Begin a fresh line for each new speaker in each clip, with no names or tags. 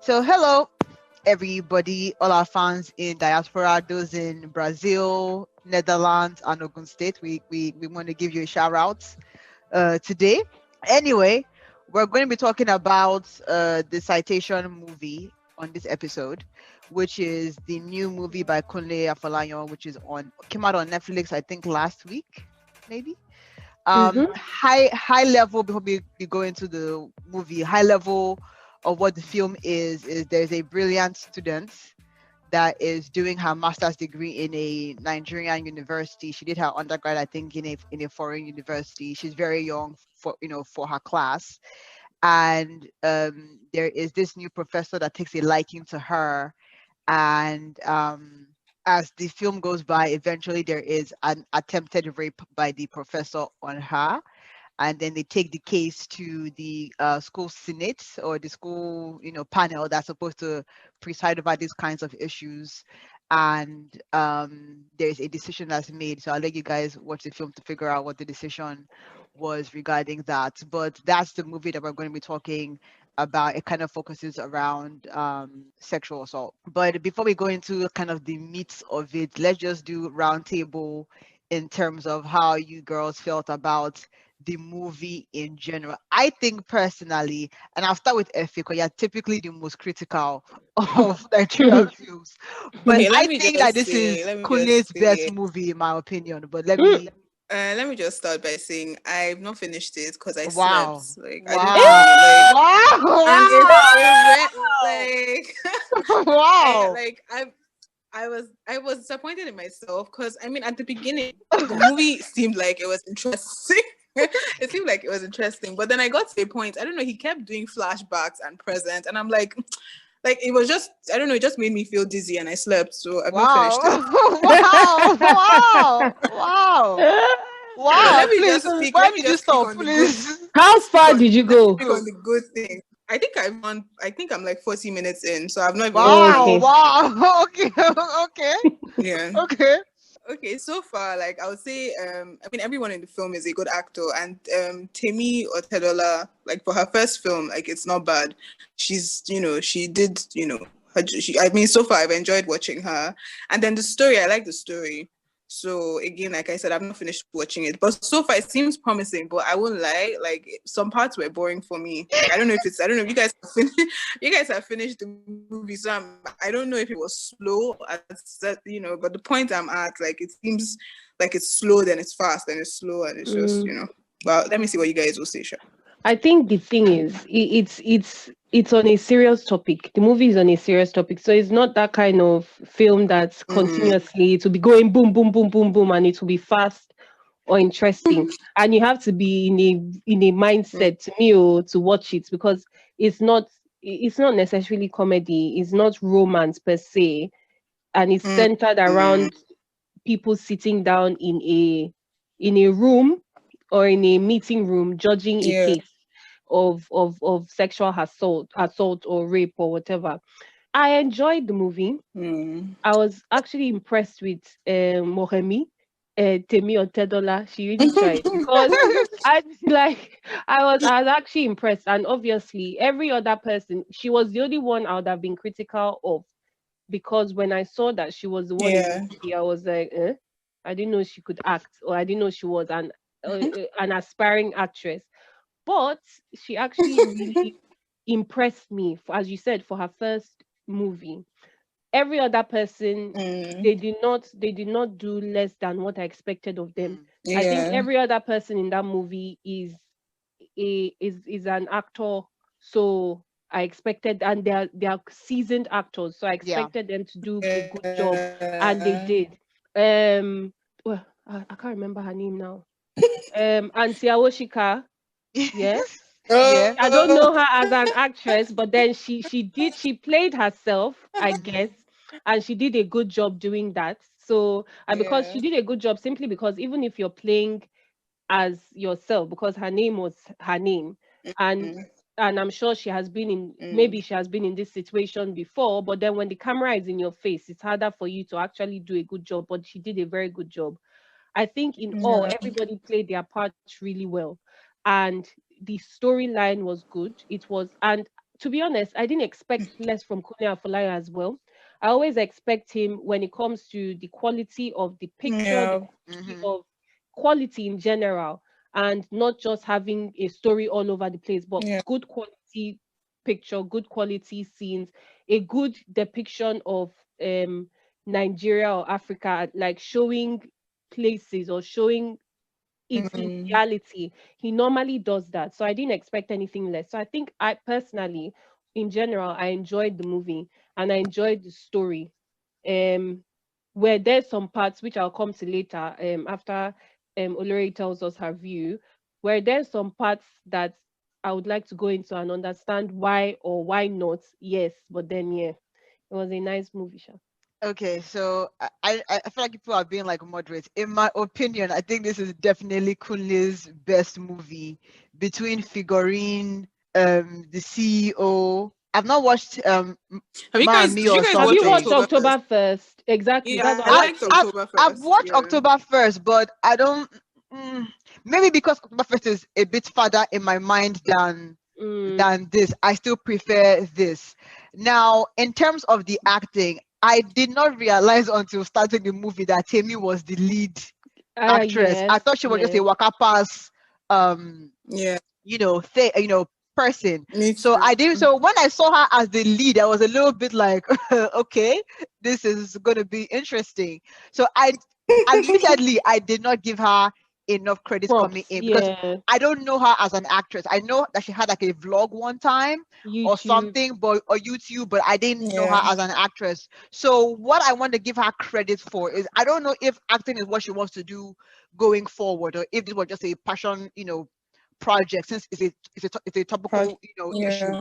So, hello, everybody, all our fans in diaspora, those in Brazil, Netherlands, and Ogun State. We want to give you a shout out today. Anyway, we're going to be talking about the Citation movie on this episode, which is the new movie by Kunle Afolayan, which is on came out on Netflix, I think last week, maybe.
Mm-hmm.
High level before we go into the movie. High level of what the film is there's a brilliant student that is doing her master's degree in a Nigerian university. She did her undergrad, I think, in a foreign university. She's very young for her class, and there is this new professor that takes a liking to her, and as the film goes by, eventually there is an attempted rape by the professor on her, and then they take the case to the school senate or the school panel that's supposed to preside over these kinds of issues, and there's a decision that's made. So I'll let you guys watch the film to figure out what the decision was regarding that. But that's the movie that we're going to be talking about. It kind of focuses around sexual assault. But before we go into kind of the meat of it, let's just do roundtable in terms of how you girls felt about the movie in general. I think personally, and I'll start with Effie because you're typically the most critical of Nigerian films. But
Okay,
I think that this is
let me
Kunle's
just
best
say,
movie in my opinion. But let me
let me just start by saying I've not finished it because I slept.
wow.
Like I didn't
Wow.
really like, and it
Wow.
went like, I
Wow.
like I was disappointed in myself because I mean at the beginning the movie seemed like it was interesting. It seemed like it was interesting, but then I got to a point. I don't know. He kept doing flashbacks and present, and I'm like it was just I don't know. It just made me feel dizzy, and I slept. So I've not
Wow.
finished it.
Wow. Wow. Wow.
But
Wow. Please, why
let me
did you
just speak
stop?
on the good.
Please.
How far did you
Let me
go?
speak on the good thing. I think I'm like 40 minutes in, so I've not even
Oh,
Wow.
okay.
Wow. Okay. Okay.
yeah.
Okay.
Okay, so far, like I would say, I mean, everyone in the film is a good actor, and Temi Otedola, like for her first film, like it's not bad. She did, I mean, so far I've enjoyed watching her, and then the story, I like the story. So again, like I said, I've not finished watching it, but so far it seems promising. But I won't lie, like some parts were boring for me. Like I don't know if you guys have finished, you guys have finished the movie, so I don't know if it was slow but the point I'm at, like it seems like it's slow, then it's fast, then it's slow, and it's just
Mm.
Well, let me see what you guys will say, sure.
I think the thing is, it's on a serious topic. The movie is on a serious topic, so it's not that kind of film that's continuously it will be going boom, boom, boom, boom, boom, and it will be fast or interesting. And you have to be in a mindset to me to watch it because it's not it's not necessarily comedy. It's not romance per se, and it's centered
Mm-hmm.
around people sitting down in a room or in a meeting room judging a
Yeah.
case of sexual assault or rape or whatever. I enjoyed the movie.
Mm.
I was actually impressed with Mohemi, Temi Otedola. She really tried because I I was actually impressed, and obviously every other person, she was the only one I would have been critical of because when I saw that she was the one in the
Yeah.
movie, I was like, eh? I didn't know she could act, or I didn't know she was an aspiring actress. But she actually really impressed me, as you said, for her first movie. Every other person,
Mm.
they did not do less than what I expected of them.
Mm.
I think
Yeah.
every other person in that movie is an actor, so I expected, and they are seasoned actors, so I
Yeah.
expected them to do a good job,
Yeah.
and they did. Well, I can't remember her name now. Auntie Awoshika, yeah.
Yeah.
I don't
Oh.
know her as an actress, but then she played herself, I guess, and she did a good job doing that. So, and because
Yeah.
she did a good job, simply because even if you're playing as yourself, because her name was her name, and
Mm.
and I'm sure she has been in
Mm.
maybe she has been in this situation before, but then when the camera is in your face, it's harder for you to actually do a good job. But she did a very good job. I think in all,
Yeah.
everybody played their parts really well. And the storyline was good. It was, and to be honest, I didn't expect less from Kunle Afolayan as well. I always expect him when it comes to the quality of the picture, the
Yeah.
quality
Mm-hmm.
of quality in general, and not just having a story all over the place, but
Yeah.
good quality picture, good quality scenes, a good depiction of Nigeria or Africa, like showing places or showing it in
Mm.
reality. He normally does that. So I didn't expect anything less. So I think I personally, in general, I enjoyed the movie and I enjoyed the story. Um where there's some parts which I'll come to later, after Olori tells us her view, where there's some parts that I would like to go into and understand why or why not. Yes, but then yeah, it was a nice movie, Sha.
Okay, so I feel like people are being like moderate. In my opinion, I think this is definitely Kunle's best movie between Figurine, the CEO. I've not watched
Have you
Ma and
guys?
Me
Did you
or
guys
Have
watch
you watched
something.
October first?
October first? Exactly. That's
Yeah,
what
I
I
I've
was
liked
saying.
I've
October
I've
first.
watched
Yeah.
October first, but I don't. Mm, maybe because October first is a bit further in my mind
Mm,
than this. I still prefer this. Now, in terms of the acting, I did not realize until starting the movie that Tammy was the lead actress. I
yes,
thought she was just a
yes.
waka pass, um,
Yeah.
person.
Me
So
too.
I did. So when I saw her as the lead, I was a little bit like, okay, this is going to be interesting. So admittedly, I did not give her enough credit coming
Props.
in because
Yeah.
I don't know her as an actress. I know that she had like a vlog one time or
YouTube.
something, but or YouTube, but I didn't know her
Yeah.
as an actress. So what I want to give her credit for is I don't know if acting is what she wants to do going forward, or if this was just a passion, project, since it's a topical, issue.
Yeah.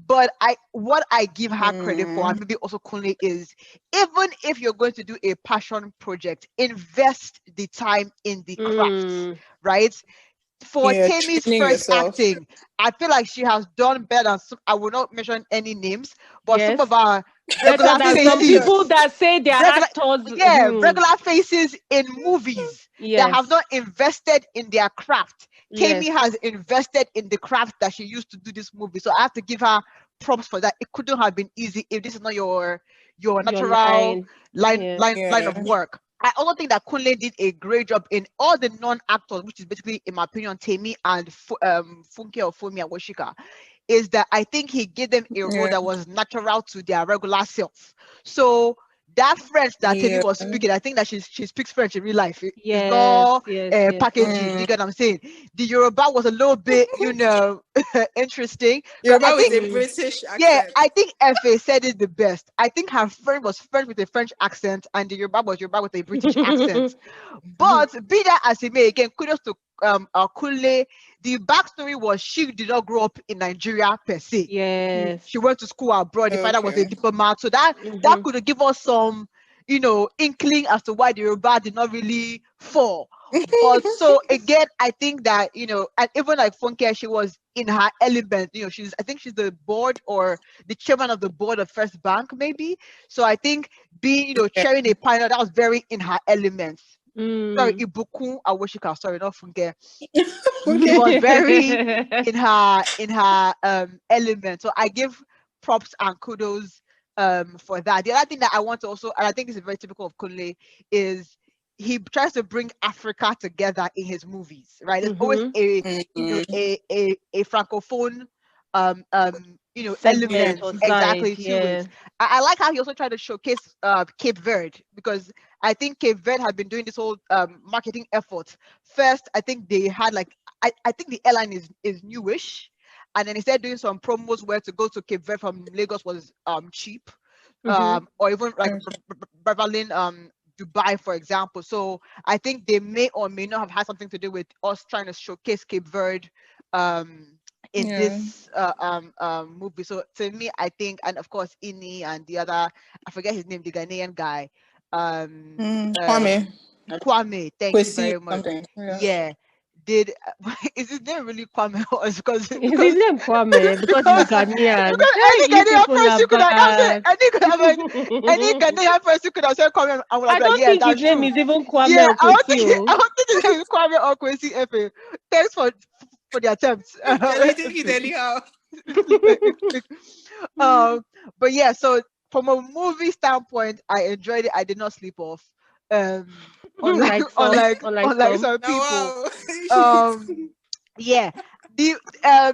But what I give her credit for, and
Mm.
maybe also Kunle, is even if you're going to do a passion project, invest the time in the craft,
Mm,
right? For
Yeah.
Tammy's
Training
first
yourself.
acting, I feel like she has done better than some, I will not mention any names, but some of
yes.
our
Better
regular
than
Please
some
mention.
faces,
people that say they're
regular
actors.
yeah,
Hmm.
regular faces in movies that have
Yes.
not invested in their craft. Tammy
Yes.
has invested in the craft that she used to do this movie. So I have to give her props for that. It couldn't have been easy if this is not your
Your
natural
line.
line
Yeah.
line line of
Yeah.
work. I also think that Kunle did a great job in all the non-actors, which is basically, in my opinion, Tammy and Funke or Fumi Awoshika, is that I think he gave them a role
Yeah.
that was natural to their regular self. So that French that Temi
Yeah.
was speaking, I think that she speaks French in real life. It's
Yes.
not
Yes. Yes. Yes.
packaging. Do you
Mm.
get what I'm saying? The Yoruba was a little bit, interesting. But I
Yoruba with
think,
a
Mm.
British
yeah,
accent.
I think Fa said it the best. I think her friend was French with a French accent, and the Yoruba was Yoruba with a British accent. But be that as it may, again, kudos to Kunle. The backstory was she did not grow up in Nigeria per se.
Yes.
She went to school abroad. The father was a
Okay.
diplomat, so that
Mm-hmm.
could give us some, inkling as to why the Yoruba did not really fall. But so again, I think that, and even like Funke, she was in her element. I think she's the board or the chairman of the board of First Bank, maybe. So I think being,
Yeah.
chairing a panel, that was very in her elements. Sorry,
Mm.
Ibukun Awoshika, sorry, not Funke. She
Okay.
was very in her element. So I give props and kudos for that. The other thing that I want to also, and I think this is very typical of Kunle, is he tries to bring Africa together in his movies, right? There's always
Mm-hmm.
Mm.
a francophone
Segment
Yeah.
element
or side.
exactly to it.
Yeah.
I like how he also tried to showcase Cape Verde, because I think Cape Verde had been doing this whole marketing effort. First, I think they had like I think the airline is newish, and then instead doing some promos where to go to Cape Verde from Lagos was cheap,
Mm-hmm.
or even like
Okay.
Berlin, Dubai, for example. So I think they may or may not have had something to do with us trying to showcase Cape Verde in
Yeah.
this movie. So to me, I think, and of course Ini and the other, I forget his name, the Ghanaian guy,
Kwame.
Kwame, thank you
Kwesi
very much.
something. Yeah.
Yeah, did is his name really Kwame, or is because
Is his name Kwame? Because he's Ghanaian.
any
Hey, you
Ghanaian
people
person
are
you could have, I'm saying,
bad.
I'm like, any Ghanaian person could have said Kwame, I would have
I
been like,
don't
yeah,
think his
that's
name
true.
is even
Yeah,
Kwame Okwesio.
I don't think his name is Kwame or Kwesi Efe. Thanks for the attempt.
You're reading it anyhow.
But yeah, so from a movie standpoint, I enjoyed it. I did not sleep off. Unlike
Like some, unlike
unlike
some.
some people.
Now, wow.
Um, yeah. The I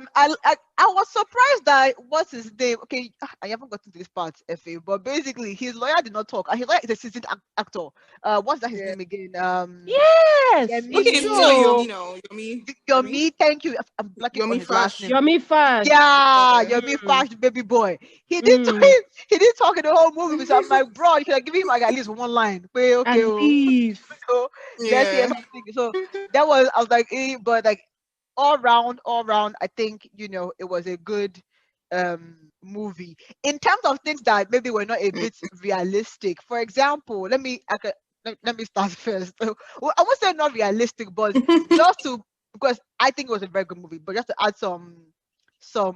was surprised that what's his name? Okay, I haven't gotten to this part, FA, but basically his lawyer did not talk. And his lawyer is a seasoned actor. What's that his
Yeah.
name again?
Yes, it's
Okay,
Yemi.
you tell
true.
Yomi now. Yomi. Yomi.
Yomi, thank you. I'm blacking on
Yomi
his last
Fash.
name.
Yummy fast.
Yeah,
Yeah.
Yomi
Mm,
Fash, baby boy. He didn't
mm.
he didn't talk in the whole movie. So I'm like, bro, you should have given him like at least one line. Wait,
At
okay, oh,
least.
so let's hear
Yeah.
something. So that was I was like, but like all round, I think it was a good movie in terms of things that maybe were not a bit realistic. For example, let me start first. Well, I won't say not realistic, but just to because I think it was a very good movie, but just to add some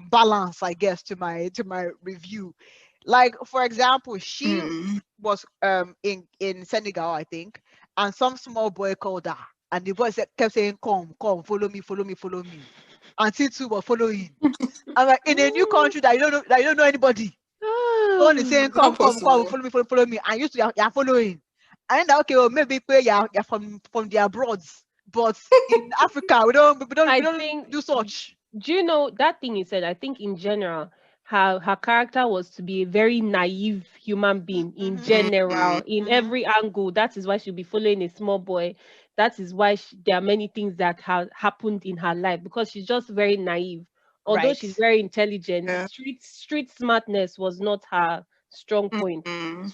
balance, I guess, to my review. Like for example, she
Mm.
was in Senegal, I think, and some small boy called her, and the boy kept saying, "Come, follow me, follow me, follow me." And Titu was following. I'm like, in a new country that you don't know anybody. Someone is saying,
It's not
come,
possible.
follow me, and you're following. And then okay, well maybe you're from the abroads, but in Africa we
I
don't
think,
do such.
do you know that thing you said? I think in general, her character was to be a very naive human being in
Mm-hmm,
general,
Mm.
in
mm-hmm.
every angle. That is why she'll be following a small boy. That is why there are many things that have happened in her life because she's just very naive. Although
Right.
she's very intelligent,
Yeah.
street smartness was not her strong point.
Mm.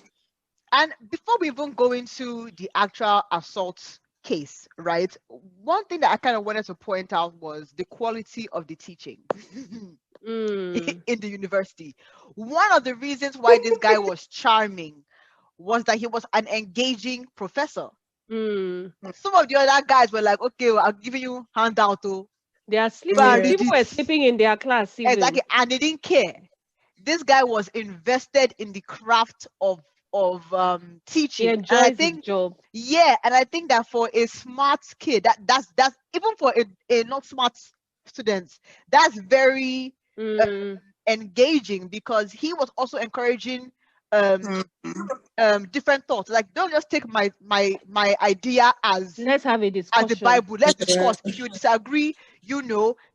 And before we even go into the actual assault case, right? One thing that I kind of wanted to point out was the quality of the teaching
Mm,
in the university. One of the reasons why this guy was charming was that he was an engaging professor.
mm.
Some of the other guys were like, okay, well, I'm giving you handout to
They are
go and
sleeping.
Yeah.
read
People
it.
were sleeping in their class
Exactly.
even.
And they didn't care. This guy was invested in the craft of
He
teaching. And I
enjoys his
think,
job.
yeah, and I think that for a smart kid, that's even for a not smart student, that's very uh,
Mm.
engaging because he was also encouraging um
Mm.
different thoughts. Like, don't just take my idea
Let's have a
as the
discussion.
Bible. Let's
Yeah.
discuss. If you disagree,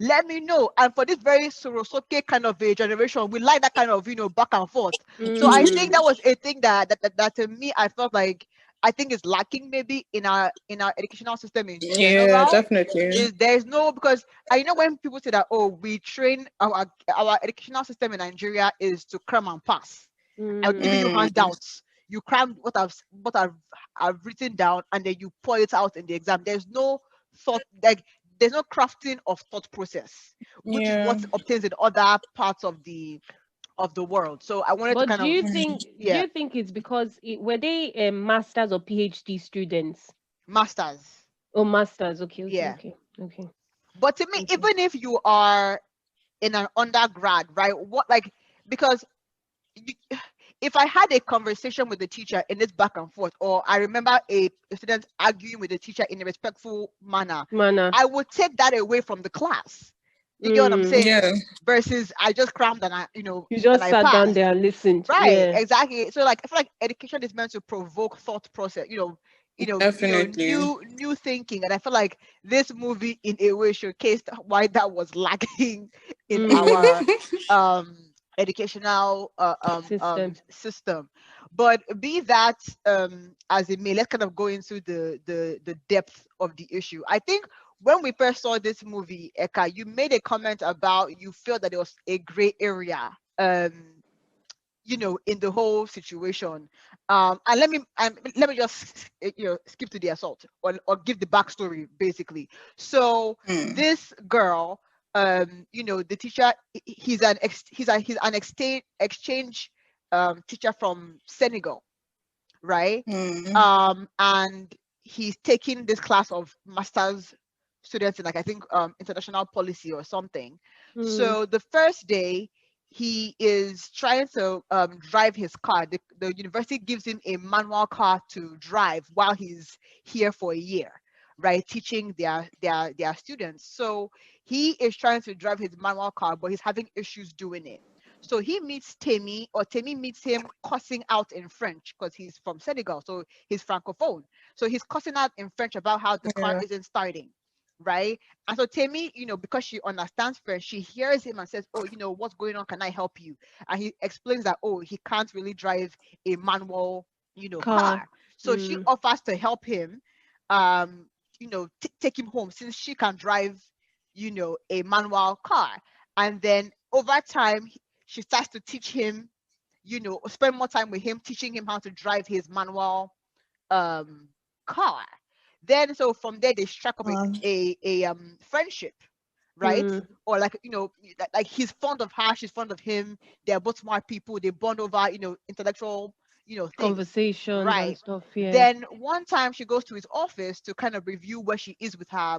let me know. And for this very Sorosoke kind of a generation, we like that kind of back and forth. So I think
Mm.
that was a thing that to me I felt like I think is lacking maybe in our educational system in
Yeah,
general.
definitely.
Is there's no because I know when people say that, oh, we train our educational system in Nigeria is to cram and pass. I'm giving you
Mm.
Mm.
handouts. You cram what I've written down, and then you pour it out in the exam. There's no thought, like there's no crafting of thought process, which is
Yeah.
what obtains in other parts of the world. So I wanted to
But
kind of
do
yeah,
you think it's because were they masters or PhD students?
masters.
Oh, masters. Okay, okay,
Yeah.
okay, okay,
But to me,
okay.
even if you are in an undergrad, right? What like because you, if I had a conversation with the teacher in this back and forth, or I remember a student arguing with the teacher in a respectful manner,
Mana.
I would take that away from the class. You get what I'm
Mm.
saying?
Yeah.
Versus I just crammed and
You
and
just
I
sat down
passed.
there and listened.
Right,
Yeah.
exactly. So like I feel like education is meant to provoke thought process,
Definitely.
new thinking. And I feel like this movie in a way showcased why that was lacking in
Mm.
our um educational
System.
system. But be that as it may, let's kind of go into the depth of the issue. I think when we first saw this movie, Eka, you made a comment about you feel that there was a gray area in the whole situation. And let me just skip to the assault, or give the backstory basically. So
Mm.
this girl, the teacher, he's an exchange teacher from Senegal, right?
Mm.
And he's taking this class of masters students in, like, I think international policy or something.
Mm.
So the first day he is trying to drive his car. The university gives him a manual car to drive while he's here for a year, right, teaching their students. So he is trying to drive his manual car, but he's having issues doing it. So he meets Temi, or Temi meets him cussing out in French because he's from Senegal, so he's francophone. So he's cussing out in French about how the car isn't starting, right? And so Temi, because she understands French, she hears him and says, "Oh, what's going on? Can I help you?" And he explains that, oh, he can't really drive a manual, car. So she offers to help him, take him home since she can drive, a manual car. And then over time, she starts to teach him, spend more time with him, teaching him how to drive his manual car. Then so from there they struck up a friendship, right? Or like like he's fond of her, she's fond of him. They're both smart people. They bond over intellectual things.
Conversations
right
and stuff. Yeah.
Then one time she goes to his office to kind of review where she is with her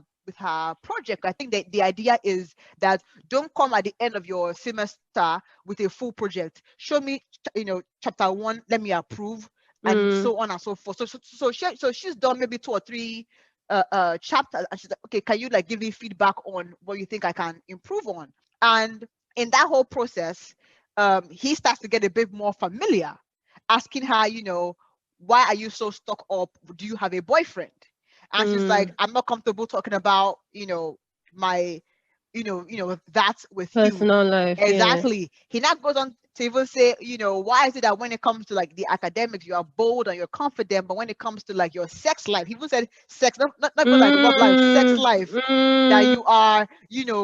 project. I think that the idea is that don't come at the end of your semester with a full project. Show me chapter 1, let me approve, and so on and so forth. So she's done maybe 2 or 3 chapters, and she's like, okay, can you like give me feedback on what you think I can improve on? And in that whole process, he starts to get a bit more familiar, asking her, why are you so stuck up? Do you have a boyfriend? And she's like, I'm not comfortable talking about my that with
personal
you.
life.
Exactly.
Yeah.
He now goes on to even say, why is it that when it comes to like the academics, you are bold and you're confident, but when it comes to like your sex life, he even said sex, not even like love life, sex life, that you are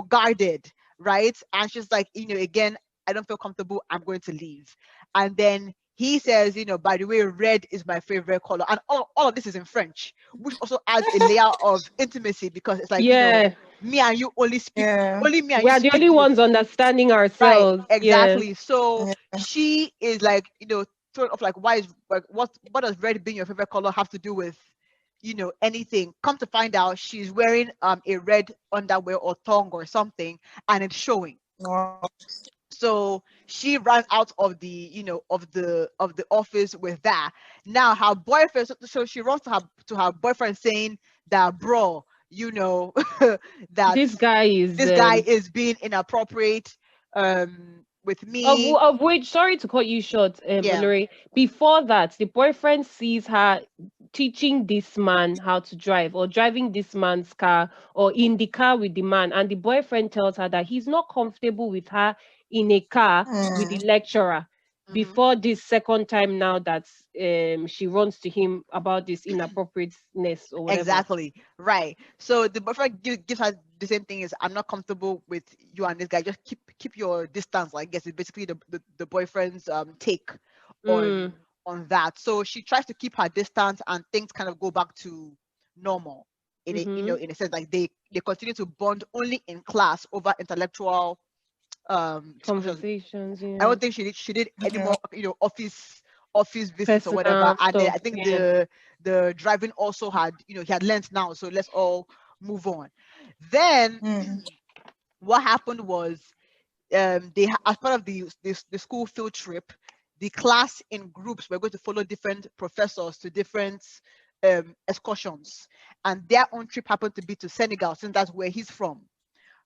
guarded, right? And she's like, again, I don't feel comfortable, I'm going to leave. And then he says, by the way, red is my favorite color. And all of this is in French, which also adds a layer of intimacy, because it's like, me and you only speak, only me and
we
you
are the
speak
only ones understanding ourselves.
Right, exactly. So she is like, sort of like, why is like what does red being your favorite color have to do with anything? Come to find out, she's wearing a red underwear or thong or something, and it's showing. So she ran out of the of the office with that. Now her boyfriend, so she runs to her boyfriend saying that, bro, that
this guy
is being inappropriate with me.
Of which, sorry to cut you short, Valerie. Before that, the boyfriend sees her teaching this man how to drive, or driving this man's car, or in the car with the man, and the boyfriend tells her that he's not comfortable with her in a car with the lecturer. Before this second time now that she runs to him about this inappropriateness or whatever.
Exactly, right. So the boyfriend gives her the same thing, is, I'm not comfortable with you and this guy, just keep your distance. I guess it's basically the boyfriend's take on that. So she tries to keep her distance, and things kind of go back to normal in a in a sense. Like they continue to bond only in class over intellectual
conversations. Yeah.
I don't think she did any more office visits or whatever.
Personal
And then
stuff,
I think the driving also had he had learned now. So let's all move on. Then what happened was, they as part of the school field trip, the class in groups were going to follow different professors to different excursions, and their own trip happened to be to Senegal, since that's where he's from,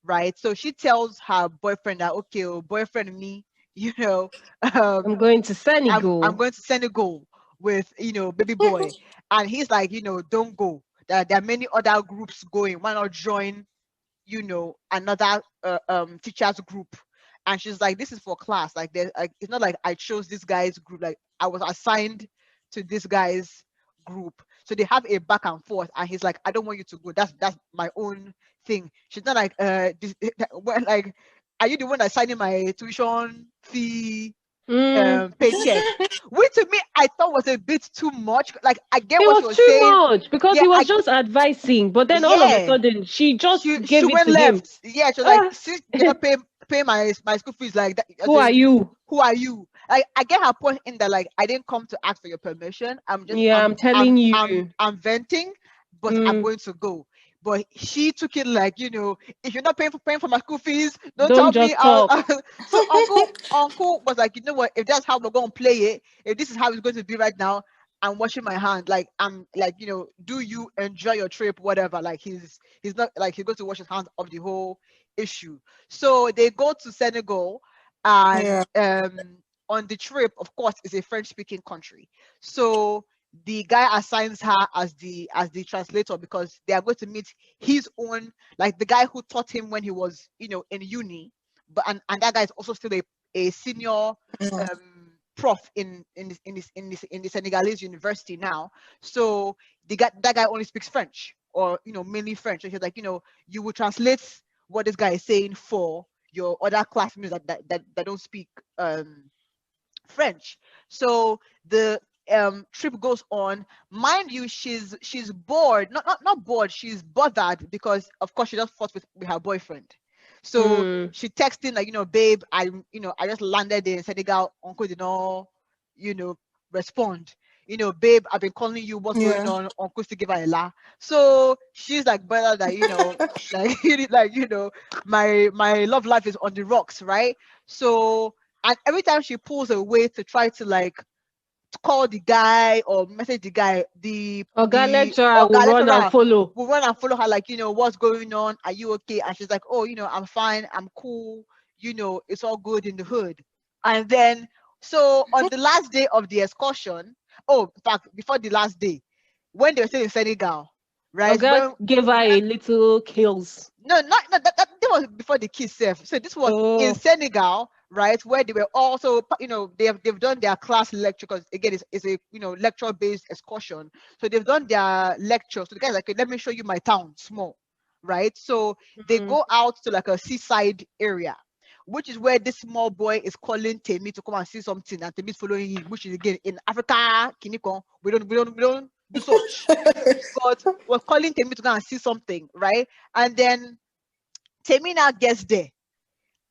right? So she tells her boyfriend that, okay, boyfriend, me,
I'm going to Senegal.
I'm going to Senegal with baby boy. And he's like, don't go. There are many other groups going. Why not join another teachers group? And she's like, this is for class. Like, it's not like I chose this guy's group. Like, I was assigned to this guy's group. So they have a back and forth, and he's like, I don't want you to go. That's my own thing. She's not like, well, like, are you the one that's signing my tuition fee paycheck? Which to me I thought was a bit too much. Like, I get what she was saying.
It was too much, because he was just advising, but then all of a sudden she just gave it
went
to him.
left. Yeah, she was like, since you're not pay my school fees like that.
Who are you?
Who are you? Like, I get her point in that, like, I didn't come to ask for your permission. I'm just
I'm telling you.
I'm venting, but I'm going to go. But she took it like, if you're not paying for my school fees, don't tell me. So uncle was like, you know what? If that's how we're going to play it, if this is how it's going to be right now, I'm washing my hand. Like, I'm like, do you enjoy your trip, whatever. Like, he's not like he's going to wash his hands of the whole issue. So they go to Senegal, and on the trip, of course, is a French-speaking country. So the guy assigns her as the translator, because they are going to meet his own, like the guy who taught him when he was, in uni, but and that guy is also still a senior prof in the Senegalese university now. So that guy only speaks French, or mainly French. So he's like, you will translate what this guy is saying for your other classmates that don't speak French. So the trip goes on. Mind you, she's bored, not bored, she's bothered, because of course she just fought with her boyfriend. So she texting like, babe, I just landed in Senegal, uncle did not, respond. Babe, I've been calling you, what's going on? Uncle still give her a la. So she's like, brother, that like, my love life is on the rocks, right? So, and every time she pulls away to try to like call the guy or message the guy, the
lecturer will run and
follow her, like, what's going on? Are you okay? And she's like, oh, I'm fine, I'm cool, it's all good in the hood. And then, so on the last day of the excursion, in fact, before the last day, when they were still in Senegal, right?
Gave her a little kills.
No, that was before the kiss self. So this was in Senegal, right, where they were also, they've done their class lecture, because again, it's a lecture based excursion. So they've done their lecture. So the guy's like, let me show you my town, small, right? So they go out to like a seaside area, which is where this small boy is calling Temi to come and see something, and Temi's following him, which is again in Africa, Kiniko, we don't do such. But we're calling Temi to go and see something, right? And then Temi now gets there,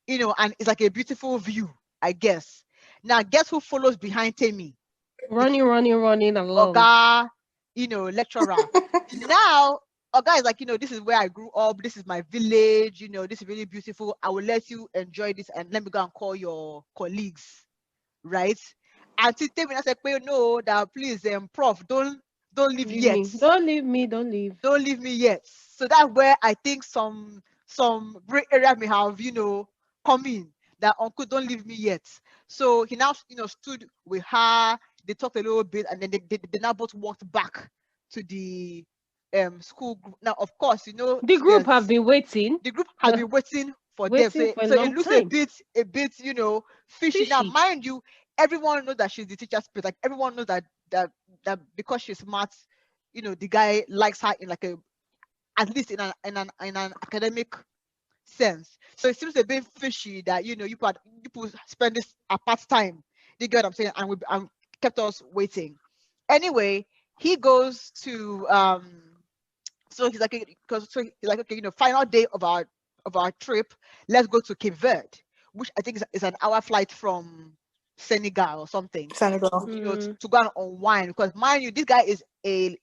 and it's like a beautiful view, I guess. Now, guess who follows behind Temi?
Running along.
Oga, lecturer. Now, Oga is like, this is where I grew up. This is my village. This is really beautiful. I will let you enjoy this, and let me go and call your colleagues, right? And Temi I said, no, that please, prof, don't leave yet.
Don't leave me. Don't
leave me yet. So that's where I think some gray area may have, come in, that uncle, don't leave me yet. So he now, stood with her. They talked a little bit, and then they now both walked back to the school group. Now, of course,
the group have been waiting.
The group has been waiting for them. So it looks a bit, fishy. Now, mind you, everyone knows that she's the teacher's pet. Like, everyone knows that because she's smart, the guy likes her in like at least in an academic sense. So it seems a bit fishy that you spend this apart time. You get what I'm saying? And kept us waiting. Anyway, he goes to so he's like, okay, final day of our trip, let's go to Cape Verde, which I think is an hour flight from Senegal or something.
Senegal.
To go and unwind, because mind you, this guy is a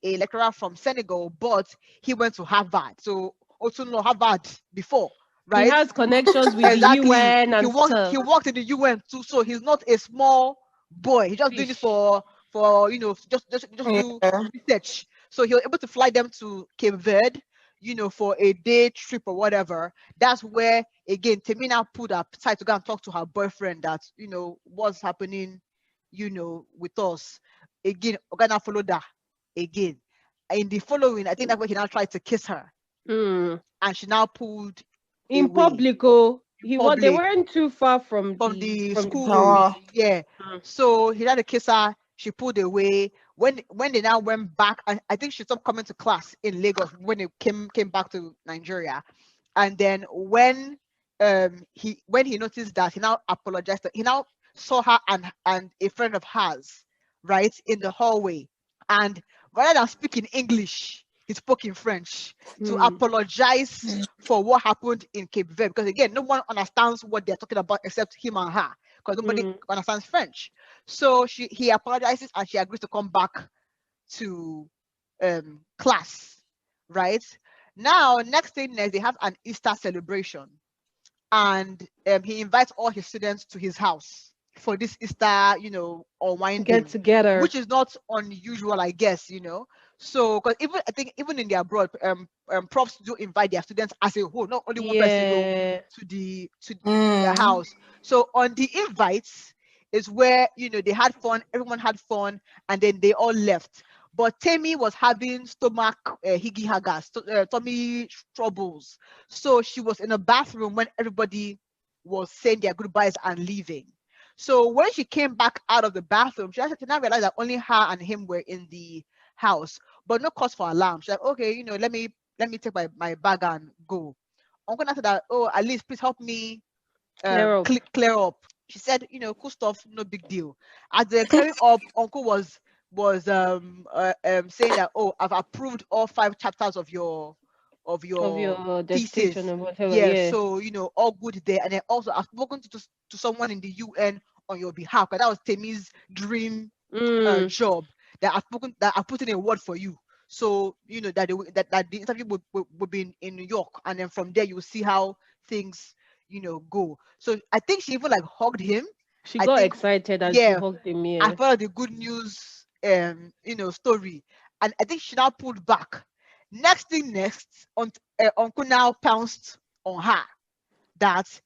lecturer from Senegal, but he went to Harvard. So also know Harvard before, right?
He has connections with the UN and stuff.
He worked in the UN too, so he's not a small boy. He's just doing this for just do research. So he was able to fly them to Cape Verde, for a day trip or whatever. That's where, again, Temina put up aside to go and talk to her boyfriend that, what's happening, with us. Again, Ogana followed that again. In the following, I think that's where he now tried to kiss her. And she now pulled
in
away.
public. They weren't too far from
the school. Yeah. So he tried to kiss her. She pulled away. When they now went back, I think she stopped coming to class in Lagos when they came back to Nigeria. And then when he noticed that, he now apologized. He now saw her and a friend of hers, right, in the hallway. And rather than speaking English, he spoke in French to apologize for what happened in Cape Verde. Because again, no one understands what they're talking about except him and her, because nobody understands French. So he apologizes, and she agrees to come back to class, right? Now, next thing is they have an Easter celebration, and he invites all his students to his house for this Easter, unwinding,
get together,
which is not unusual, I guess, So, because even I think even in the abroad, profs do invite their students as a whole, not only one person though,
Yeah.
to the house. So on the invites is where they had fun, everyone had fun, and then they all left. But Tammy was having stomach higgy haga, tummy troubles. So she was in a bathroom when everybody was saying their goodbyes and leaving. So when she came back out of the bathroom, she actually now realized that only her and him were in the house, but no cause for alarm. She's like, okay, let me take my bag and go. Uncle said that, oh, at least please help me
Clear up.
clear up. She said, cool stuff, no big deal. As they're clearing up, Uncle was saying that, oh, I've approved all 5 chapters of
Of
your
your dissertation
thesis.
or whatever.
Yeah,
Yeah.
so all good there. And then also I've spoken to someone in the UN on your behalf, because that was Temi's dream job, that I put in a word for you. So that the interview would be in New York, and then from there you'll see how things go. So I think she even like hugged him.
She
I
got
think,
excited and she
yeah,
hugged him.
I
Yeah.
followed the good news story, and I think she now pulled back. Next, Uncle now pounced on her that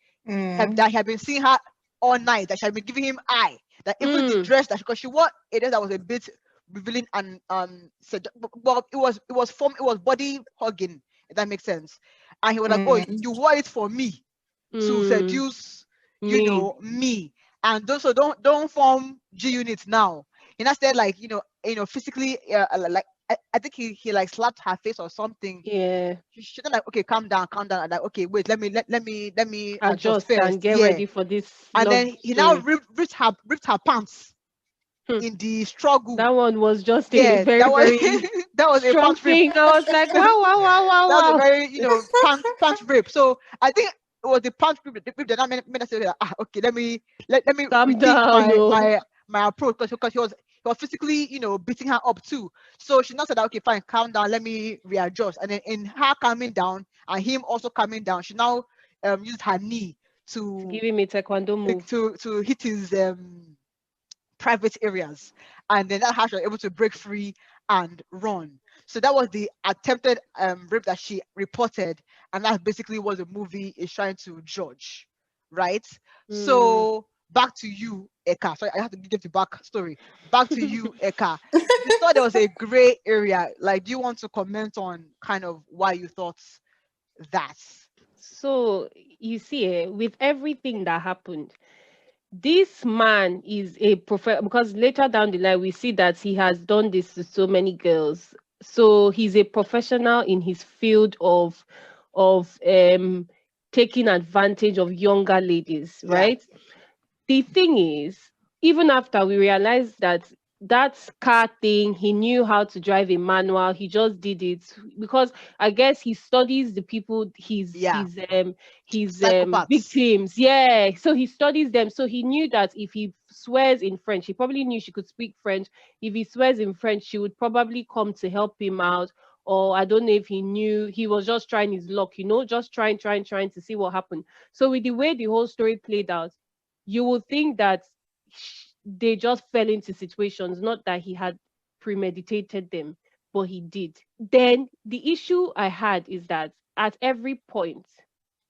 that he had been seeing her all night, that she had been giving him eye, that even the dress that because she wore a dress that was a bit revealing and said, well, it was body hugging, if that makes sense. And he was like, oh, you wore it for me to seduce
Me.
me, and don't form G units now. And I said, like, physically, like, I think he like slapped her face or something.
Yeah.
She's like, okay, calm down. And like, okay, wait, let me adjust
Adjust
first.
and get
Yeah.
ready for this
And
love
then he now
story.
ripped her pants
Hmm.
in the struggle.
That one was just a
Yeah,
very,
that was
very
that was a
strong
pants rip.
thing. I was like, wow, wow, wow, wow,
That was a
wow.
very pants rip. So I think it was the pants rip that made us say that, okay, let me
Calm
rethink
down,
my
no.
my my approach, because he was physically beating her up too. So she now said that, okay, fine, calm down, let me readjust. And then in her calming down and him also calming down, she now used her knee
To
to
give him a taekwondo move.
to hit his private areas, and then that's how she was able to break free and run. So that was the attempted rape that she reported, and that's basically what the movie is trying to judge, right? So back to you, Eka. Sorry, I have to give the back story. Back to you, Eka. You thought there was a gray area. Like, do you want to comment on kind of why you thought that?
So you see, with everything that happened, this man is a because later down the line we see that he has done this to so many girls. So he's a professional in his field of taking advantage of younger ladies,
Yeah.
right? The thing is, even after we realized that that car thing, he knew how to drive a manual, he just did it because I guess he studies the people,
Yeah.
his
Psychopaths.
victims. Yeah, so he studies them. So he knew that if he swears in French, he probably knew she could speak French. If he swears in French, she would probably come to help him out. Or I don't know if he knew he was just trying his luck, just trying to see what happened. So with the way the whole story played out, you would think that they just fell into situations, not that he had premeditated them, but he did. Then the issue I had is that at every point,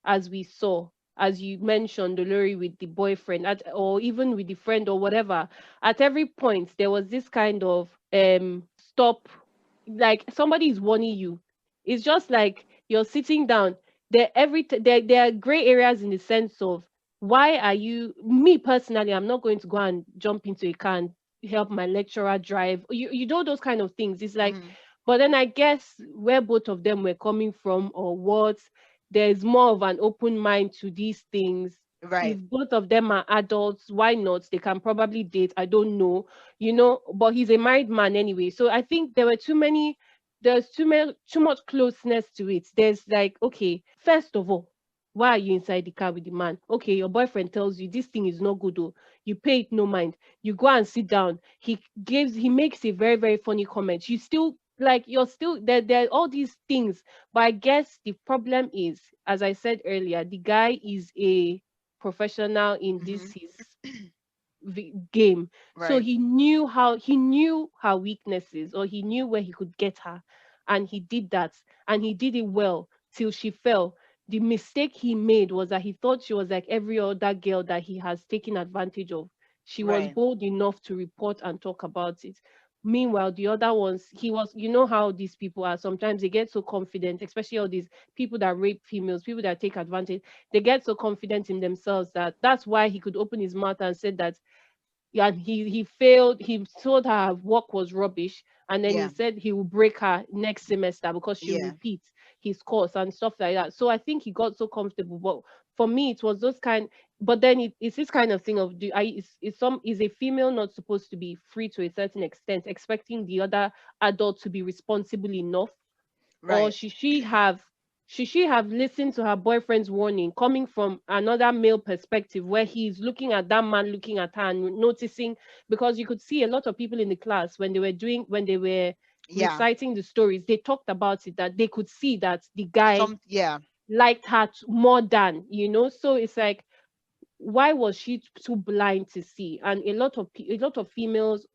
as we saw, as you mentioned, Dolori with the boyfriend, or even with the friend or whatever, at every point there was this kind of stop, like somebody is warning you. It's just like you're sitting down. There are gray areas in the sense of why are you, me personally, I'm not going to go and jump into a car and help my lecturer drive. You know those kind of things. It's like,
Mhm.
but then I guess where both of them were coming from or what, there's more of an open mind to these things. If
Right.
both of them are adults, why not? They can probably date. I don't know, but he's a married man anyway. So I think there's too much closeness to it. There's like, okay, first of all, why are you inside the car with the man? Okay, your boyfriend tells you this thing is not good. Oh, you pay it no mind. You go and sit down. He makes a very, very funny comment. You still like you're still there. There are all these things, but I guess the problem is, as I said earlier, the guy is a professional in this
Mhm.
his game. So
Right.
he knew her weaknesses, or he knew where he could get her, and he did that, and he did it well till she fell. The mistake he made was that he thought she was like every other girl that he has taken advantage of. She was
Right.
bold enough to report and talk about it. Meanwhile, the other ones, he was, you know how these people are. Sometimes they get so confident, especially all these people that rape females, people that take advantage. They get so confident in themselves that that's why he could open his mouth and said that, yeah, he failed. He told her her work was rubbish, and then he
Yeah.
said he will break her next semester because she
Yeah.
repeats his course and stuff like that. So I think he got so comfortable. But for me, it was those kind. But then it's this kind of thing of, do I is a female not supposed to be free to a certain extent, expecting the other adult to be responsible enough, or
Right.
should she have listened to her boyfriend's warning coming from another male perspective, where he's looking at that man looking at her and noticing, because you could see a lot of people in the class when they were
Yeah.
reciting the stories, they talked about it, that they could see that the guy
Yeah.
liked her more than, so it's like, why was she too blind to see? And a lot of females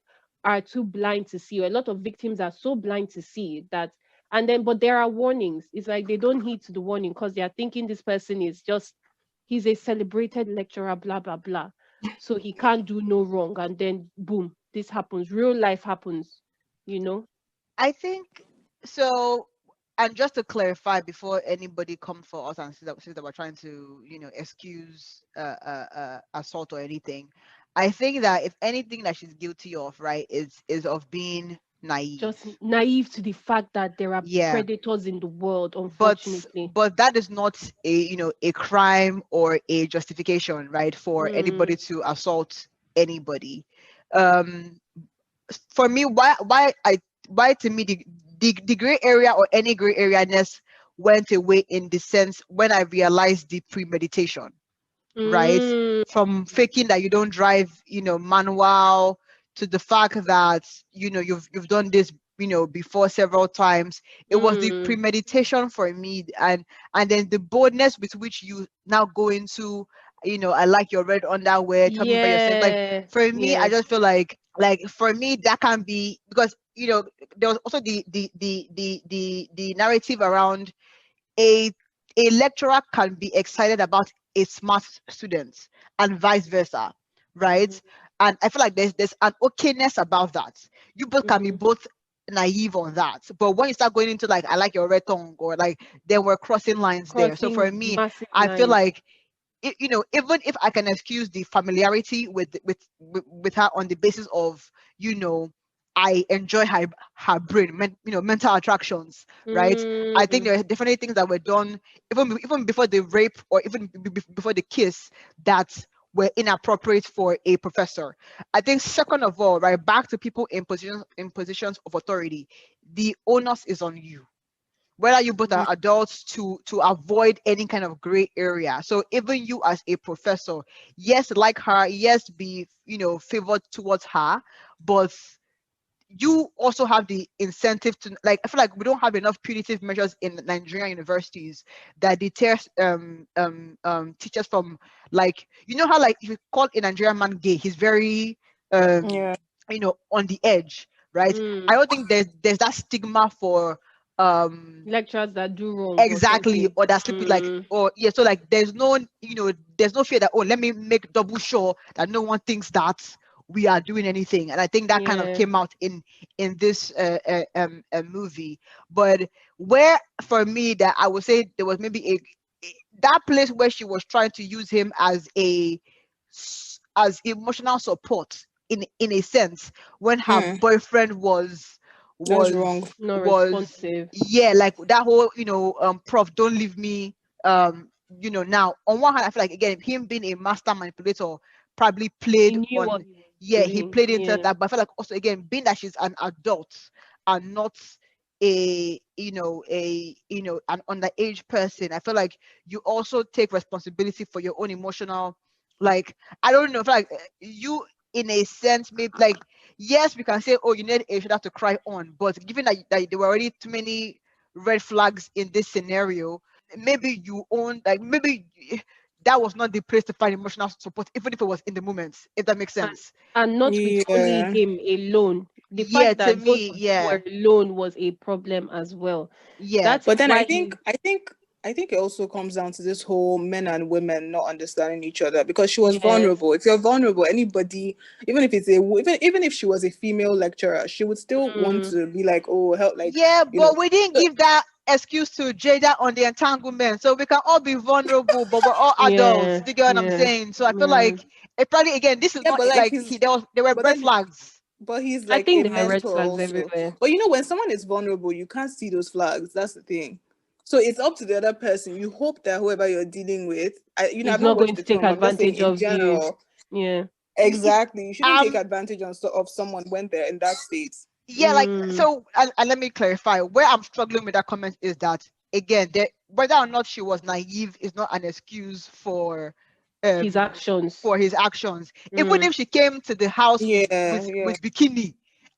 are too blind to see, or a lot of victims are so blind to see that. And then, but there are warnings. It's like they don't heed to the warning because they are thinking this person is just, he's a celebrated lecturer, blah blah blah, so he can't do no wrong. And then boom, this happens, real life happens, you know.
I think so. And just to clarify, before anybody comes for us and says that we're trying to, excuse assault or anything, I think that if anything that she's guilty of, right, is of being naive.
Just naive to the fact that there are
Yeah,
predators in the world,
but
unfortunately.
that is not a crime or a justification, right, for
Mm,
anybody to assault anybody. Um, for me, why to me the gray area or any gray area ness went away in the sense when I realized the premeditation, right?
mm,
From faking that you don't drive, manual, to the fact that you've done this, before several times. It was the
mm.
premeditation for me, and then the boldness with which you now go into, I like your red underwear. Tell me about yourself. Like
Yeah,
for me, I
yeah.
just feel like for me that can be because there was also the narrative around a a lecturer can be excited about a smart student and vice versa, right?
Mhm,
And I feel like there's an okayness about that. You both can be
mhm.
both naive on that, but when you start going into like I like your red tongue or like then we're crossing lines there. So for
Crossing
me,
massive
I feel
lines.
like even if I can excuse the familiarity with her on the basis of I enjoy her brain, mental attractions, right? I think
Mm,
there are definitely things that were done even before the rape or even before the kiss that were inappropriate for a professor. I think second of all, right, back to people in positions of authority, the onus is on you, whether you both
mhm,
are adults, to avoid any kind of gray area. So even you as a professor, yes, like her, yes, be favored towards her, but you also have the incentive to, like, I feel like we don't have enough punitive measures in Nigerian universities that deter teachers from, like, how, like, if you call a Nigerian man gay, he's very um
Yeah.
on the edge, right? I
mm.
don't think there's that stigma for um
Lecturers that do wrong or
exactly,
something.
or that sleepy, like,
Mm,
or yeah, so like there's no fear that, oh, let me make double sure that no one thinks that we are doing anything. And I think that kind of
yeah.
came out in this movie. But where for me that I would say there was maybe that place where she was trying to use him as emotional support in a sense, when her
Mm,
boyfriend was
that's wrong.
Not
was
responsive.
yeah, like that whole prof, don't leave me. Now on one hand I feel like, again, him being a master manipulator probably
He
played
knew what
on,
he was
yeah, he
doing.
played into
Yeah.
that. But I feel like also, again, being that she's an adult and not an underage person, I feel like you also take responsibility for your own emotional, like, I don't know, I feel like you, in a sense, maybe, like, yes, we can say, oh, you need a shoulder to cry on, but given that there were already too many red flags in this scenario, maybe you own, like, maybe that was not the place to find emotional support, even if it was in the moments, if that makes sense.
And not with only
Yeah.
him alone. The
Yeah,
fact
to
that both
me,
of them
yeah.
were alone was a problem as well.
Yeah.
That
But
is
then
why he
I think it also comes down to this whole men and women not understanding each other, because she was
yes.
vulnerable. If you're vulnerable, anybody, even if it's even if she was a female lecturer, she would still want
Mm,
to be like, oh, help, like,
Yeah,
you know.
but we didn't
So,
give that excuse to Jada on the entanglement. So we can all be vulnerable, but we're all adults.
yeah,
Do you get what I'm
yeah,
saying? So I feel
yeah.
like it probably, again, this is
yeah,
not
but like
like
he's,
there were
but
red
then
flags.
but he's
I
like a
think there are red
mentor
flags
also.
everywhere.
But when someone is vulnerable, you can't see those flags. That's the thing. So it's up to the other person. You hope that whoever you're dealing with, I've
He's
not
not going
watched
to
the
take
film, but I'm just saying
advantage
in
of you.
general.
Yeah.
Y-
Exactly. You shouldn't take
Um,
advantage of someone when they're in that state.
yeah, like
Mm,
so. And let me clarify. Where I'm struggling with that comment is that, again, whether or not she was naive is not an excuse
his
um
actions.
for his actions. Even
Mm,
if she came to the house
Yeah, yeah.
with bikini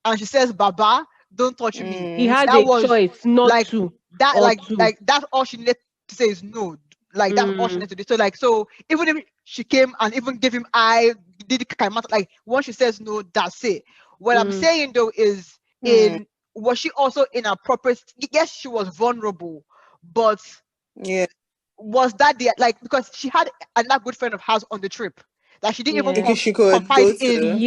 and she says, "Baba, don't touch me,"
he
Mm,
has
that
a
was
choice not
like
to
that,
or to.
like that's all she needed to say is no. Like that's all she
Mm,
needed to do. So like, so even if she came and even gave him I did kind of like, once she says no, that's it. What I'm
mm,
saying though is,
mm,
in was she also inappropriate? Yes, she was vulnerable, but
yeah.
was that the, like, because she had another good friend of hers on the trip that she didn't even
yeah.
Because she could
confide
go
in,
to. Yeah.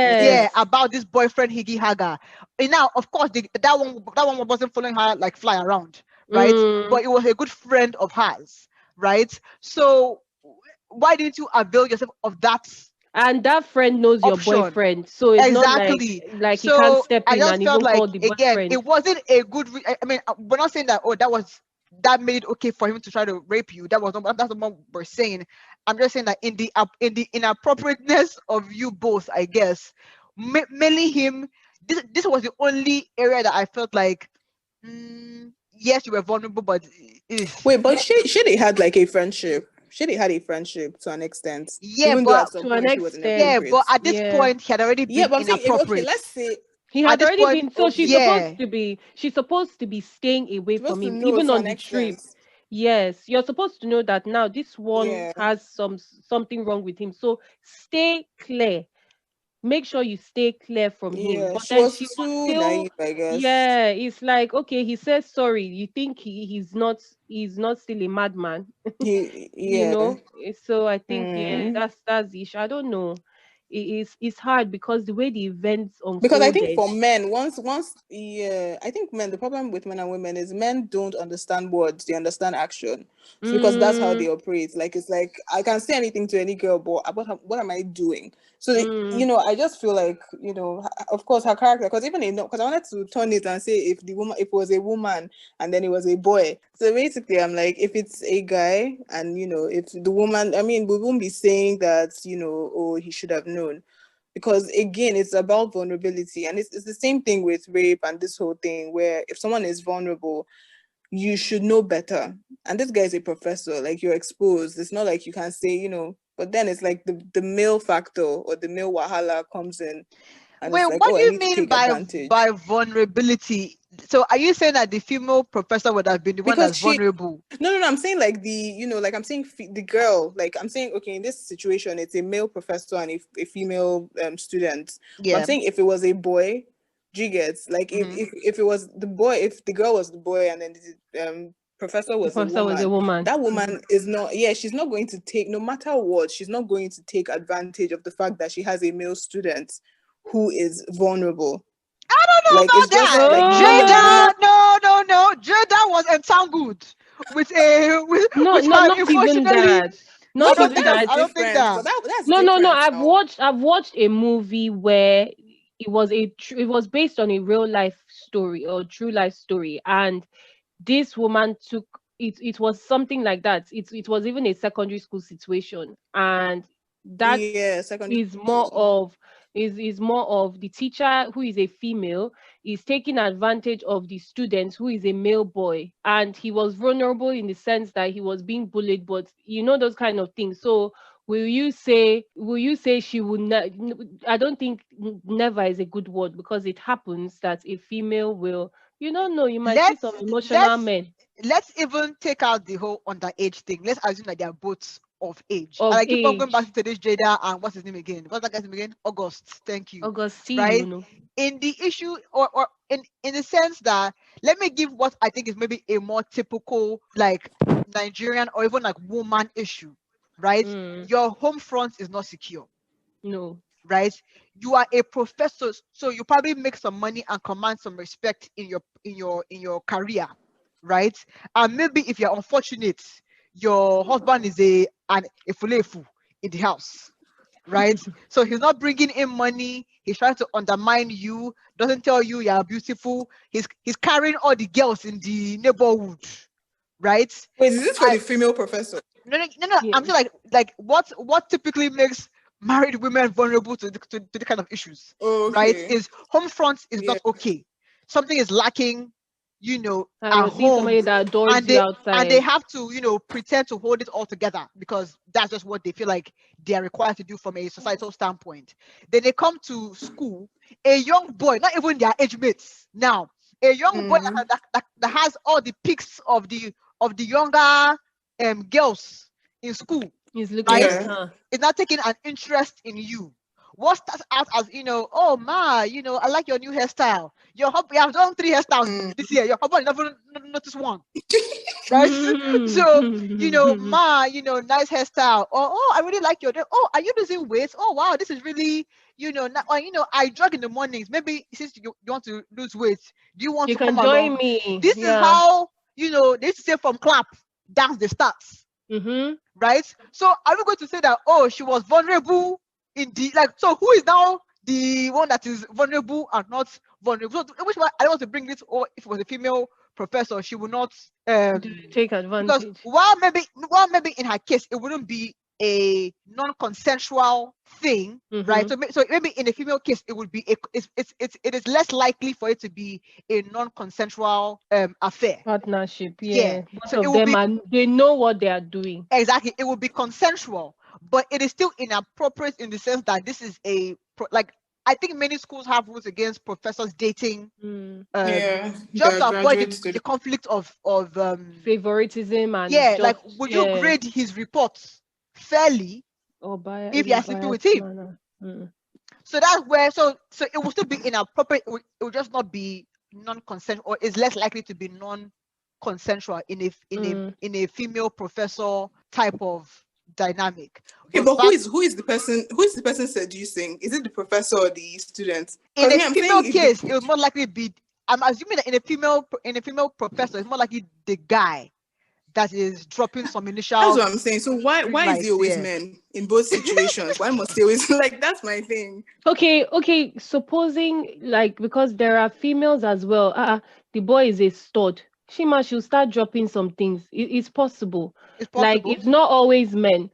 Yes.
yeah, about this boyfriend Higgy Haga. And now, of course, that one wasn't following her like fly around, right?
Mm.
But it was a good friend of hers, right? So why didn't you avail yourself of that
And that friend knows your
option?
boyfriend, so it's not
Exactly.
like he can't
So
step
I
in
just
and
felt
even
like,
call the
again,
boyfriend.
it wasn't a good. I mean, we're not saying that, oh, that made it okay for him to try to rape you. That's not what we're saying. I'm just saying that in the inappropriateness of you both, I guess, mainly him. This was the only area that I felt like, yes, you were vulnerable, but
Wait, but she had like a friendship. She had a friendship to an extent,
yeah,
even though
but
at some
To an
point she was
yeah,
extent,
but
inappropriate.
at this
yeah.
point, he had already
Yeah,
been
but I'm saying, okay,
inappropriate.
let's say,
He
At
had
this
already
point,
been, so
okay,
she's supposed to be staying away
supposed
from
to
him,
know
even
to
on
an
the trip.
extent.
Yes, you're supposed to know that now this one
Yeah.
has something wrong with him. So stay clear. Make sure you stay clear from him.
Yeah,
But
she
then she
was
was
too
still,
naive, I guess.
yeah, it's like, okay, he says sorry. You think he's not still a madman, you
Yeah.
know? So I think, yeah,
Hmm.
that's the issue. I don't know. It's hard because the way the events
Because I think
unfolded.
for men, once yeah, I think men, the problem with men and women is men don't understand words, they understand action. So because that's how
Mm,
they operate. Like it's like I can say anything to any girl, but what am I doing? So
mm,
I just feel like, of course her character, because even because I wanted to turn it and say if it was a woman and then it was a boy. So basically I'm like, if it's a guy and if the woman, I mean, we won't be saying that, oh, he should have known, because again it's about vulnerability, and it's the same thing with rape and this whole thing, where if someone is vulnerable, you should know better. And this guy is a professor, like you're exposed. It's not like you can say, but then it's like the male factor or the male wahala comes in, and
wait,
it's like,
what
oh,
do
I
you
need to
mean
take
by
advantage.
vulnerability? So are you saying that the female professor would have been the one
Because
that's
she
vulnerable?
no, I'm saying like like I'm saying the girl, like I'm saying, okay, in this situation it's a male professor and a female student. But I'm
Yeah.
saying if it was a boy, do you get, like
Hmm.
if it was the boy, if the girl was the boy and then the professor
the
was a
professor was a
woman,
woman.
that woman is not, yeah, she's not going to take, no matter what, she's not going to take advantage of the fact that she has a male student who is vulnerable.
I don't know
Like it's
about
just
that.
like no, no, no, no,
Oh,
Jada, no. Jada was entangled with a
no,
with
no,
her
not even
emotionally.
that.
no,
I
Not
don't
but
even
think
that's
that.
I don't think
different.
that.
But that's
No.
different
I've
now.
watched a movie where it was based on a real life story or true life story, and this woman took it. It was something like that. It was even a secondary school situation, and that
Yeah, secondary
is more
school.
of is more of the teacher, who is a female, is taking advantage of the student who is a male boy, and he was vulnerable in the sense that he was being bullied, but those kind of things. So will you say she would not? I don't think never is a good word, because it happens that a female will, you don't know, you might see
Let's
some emotional
let's
men.
let's even take out the whole underage thing. Let's assume that they are both of age.
Of
And I keep on going
age.
back to this Jada and what's his name again? What's that guy's name again? August. Thank you. Right?
Augustine.
In the issue or in the sense that, let me give what I think is maybe a more typical like Nigerian or even like woman issue, right? Your home front is not secure.
No.
Right? You are a professor, so you probably make some money and command some respect in your career, right? And maybe if you're unfortunate, your husband is a fulefu in the house, right? So he's not bringing in money. He's trying to undermine you. Doesn't tell you you're beautiful. He's carrying all the girls in the neighborhood, right?
Wait, is this for the female professor?
No.
Yeah.
I'm saying like what typically makes married women vulnerable to the kind of issues, right?
Okay.
Is home front is not okay. Something is lacking,
I
at
will see
home,
somebody that adores
and
you
they
outside.
have to pretend to hold it all together because that's just what they feel like they are required to do from a societal standpoint. Then they come to school, a young boy, not even their age mates now, a young boy that has all the pics of the younger girls in school,
He's looking
right?
at her.
Is not taking an interest in you. What starts out as, oh ma, I like your new hairstyle. Your hubby, I've done 3 hairstyles this year. Your hubby never noticed one, right? So, ma, nice hairstyle. Or, oh, I really like your, oh, are you losing weight? Oh, wow, this is really, or, I jog in the mornings. Maybe since you want to lose weight, do you want
You
to come
can
along?
join me.
This is how, they used to say from clap, dance the stats. Right? So are we going to say that, oh, she was vulnerable in the, like, so who is now the one that is vulnerable and not vulnerable? So which one I don't want to bring this, or if it was a female professor, she would not
Take
because
advantage.
while maybe in her case it wouldn't be a non-consensual thing, right? So maybe in a female case it would be it is less likely for it to be a non-consensual affair.
Partnership,
Yeah.
both
So it
of
will
them,
be
and they know what they are doing.
exactly, it will be consensual, but it is still inappropriate in the sense that this is like, I think many schools have rules against professors dating just to avoid the conflict of
favoritism and
like,
just
would you grade his reports fairly
or
if you are sleeping with him? So that's where so it will still be inappropriate. It will just not be non-consensual, or is less likely to be non-consensual in a female professor type of dynamic.
Okay, but who is the person? Who is the person seducing? Is it the professor or the student?
In a female case, it would more likely be. I'm assuming that in a female professor, it's more likely the guy that is dropping some initial.
That's what I'm saying. So why is it always men in both situations? Why must they always like? That's my thing.
Okay. Supposing, like, because there are females as well. The boy is a stud. Shima should start dropping some things. It's possible.
It's
Like,
possible.
it's not always men.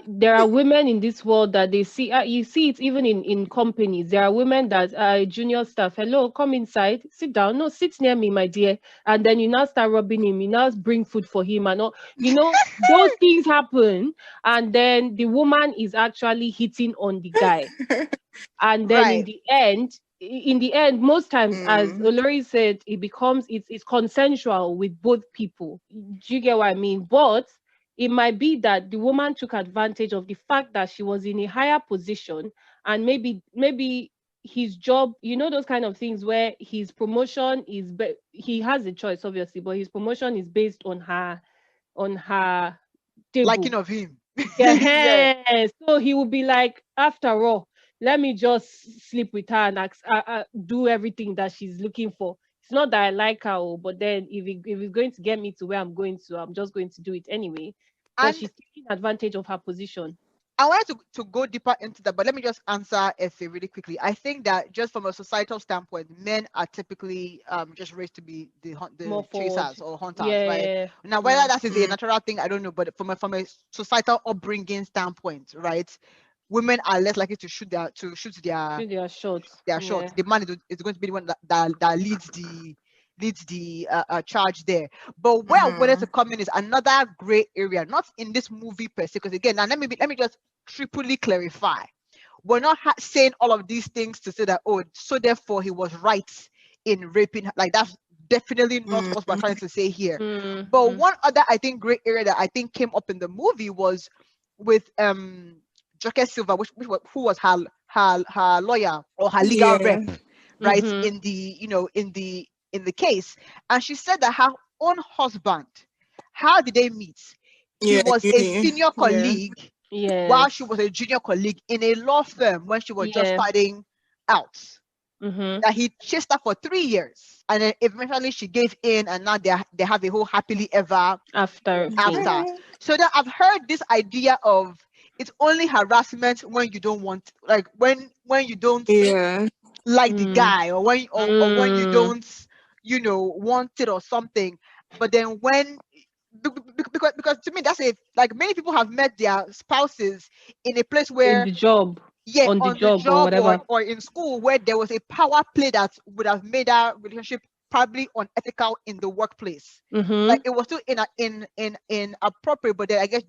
There are women in this world that they see. You see it even in companies. There are women that are junior staff. Hello, come inside, sit down. No, sit near me, my dear. And then you now start rubbing him. You now bring food for him, and all. Those things happen. And then the woman is actually hitting on the guy. And then in the end, most times, as Olori said, it's consensual with both people. Do you get what I mean? But it might be that the woman took advantage of the fact that she was in a higher position, and maybe his job, those kind of things where his promotion is he has a choice, obviously, but his promotion is based on her table.
Liking of him.
Yeah. So he would be like, after all, let me just sleep with her and do everything that she's looking for. It's not that I like her, but then if it's going to get me to where I'm going to, I'm just going to do it anyway. Because she's taking advantage of her position.
I wanted to go deeper into that, but let me just answer Effie really quickly. I think that just from a societal standpoint, men are typically just raised to be the chasers or hunters, right? Now, whether that is a natural thing, I don't know, but from a societal upbringing standpoint, right, women are less likely to shoot their shots. The man is going to be the one that leads the charge there. But where I wanted to come in is another gray area, not in this movie per se, because again, now let me just triply clarify. We're not saying all of these things to say that, oh, so therefore he was right in raping her. Like, that's definitely not what we're trying to say here. But one other, I think, gray area that I think came up in the movie was with Joke Silva, who was her lawyer or her legal
Yeah.
rep, right,
Mhm.
in the in the case, and she said that her own husband, how did they meet? He
Yeah.
was a
Uni.
senior
Yeah.
colleague while
Yes.
she was a junior colleague in a law firm when she was just
Yeah.
starting out.
Mhm.
That he chased her for 3 years, and then eventually she gave in, and now they have a whole happily ever
After thing.
after. So that I've heard this idea of it's only harassment when you don't want, like when you don't
Yeah.
like the
Mm.
guy, or when you
Mm.
don't want it or something. But then when because to me that's it. Like many people have met their spouses in a place
In
where,
the job,
yeah,
on the
on the
job or
job
whatever.
or in school, where there was a power play that would have made our relationship probably unethical in the workplace. Like
Mhm.
it was still inappropriate, but then I guess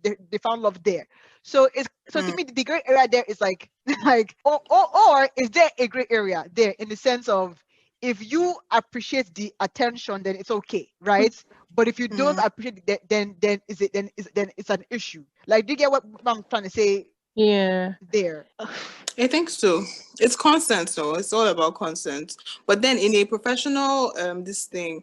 they found love there. So it's so to
Mm.
me the gray area there is like like or is there a gray area there in the sense of, if you appreciate the attention, then it's okay, right? But if you don't
Mm.
appreciate it, then it's an issue. Like, do you get what I'm trying to say
Yeah.
there?
I think so. It's consent, so it's all about consent. But then in a professional this thing,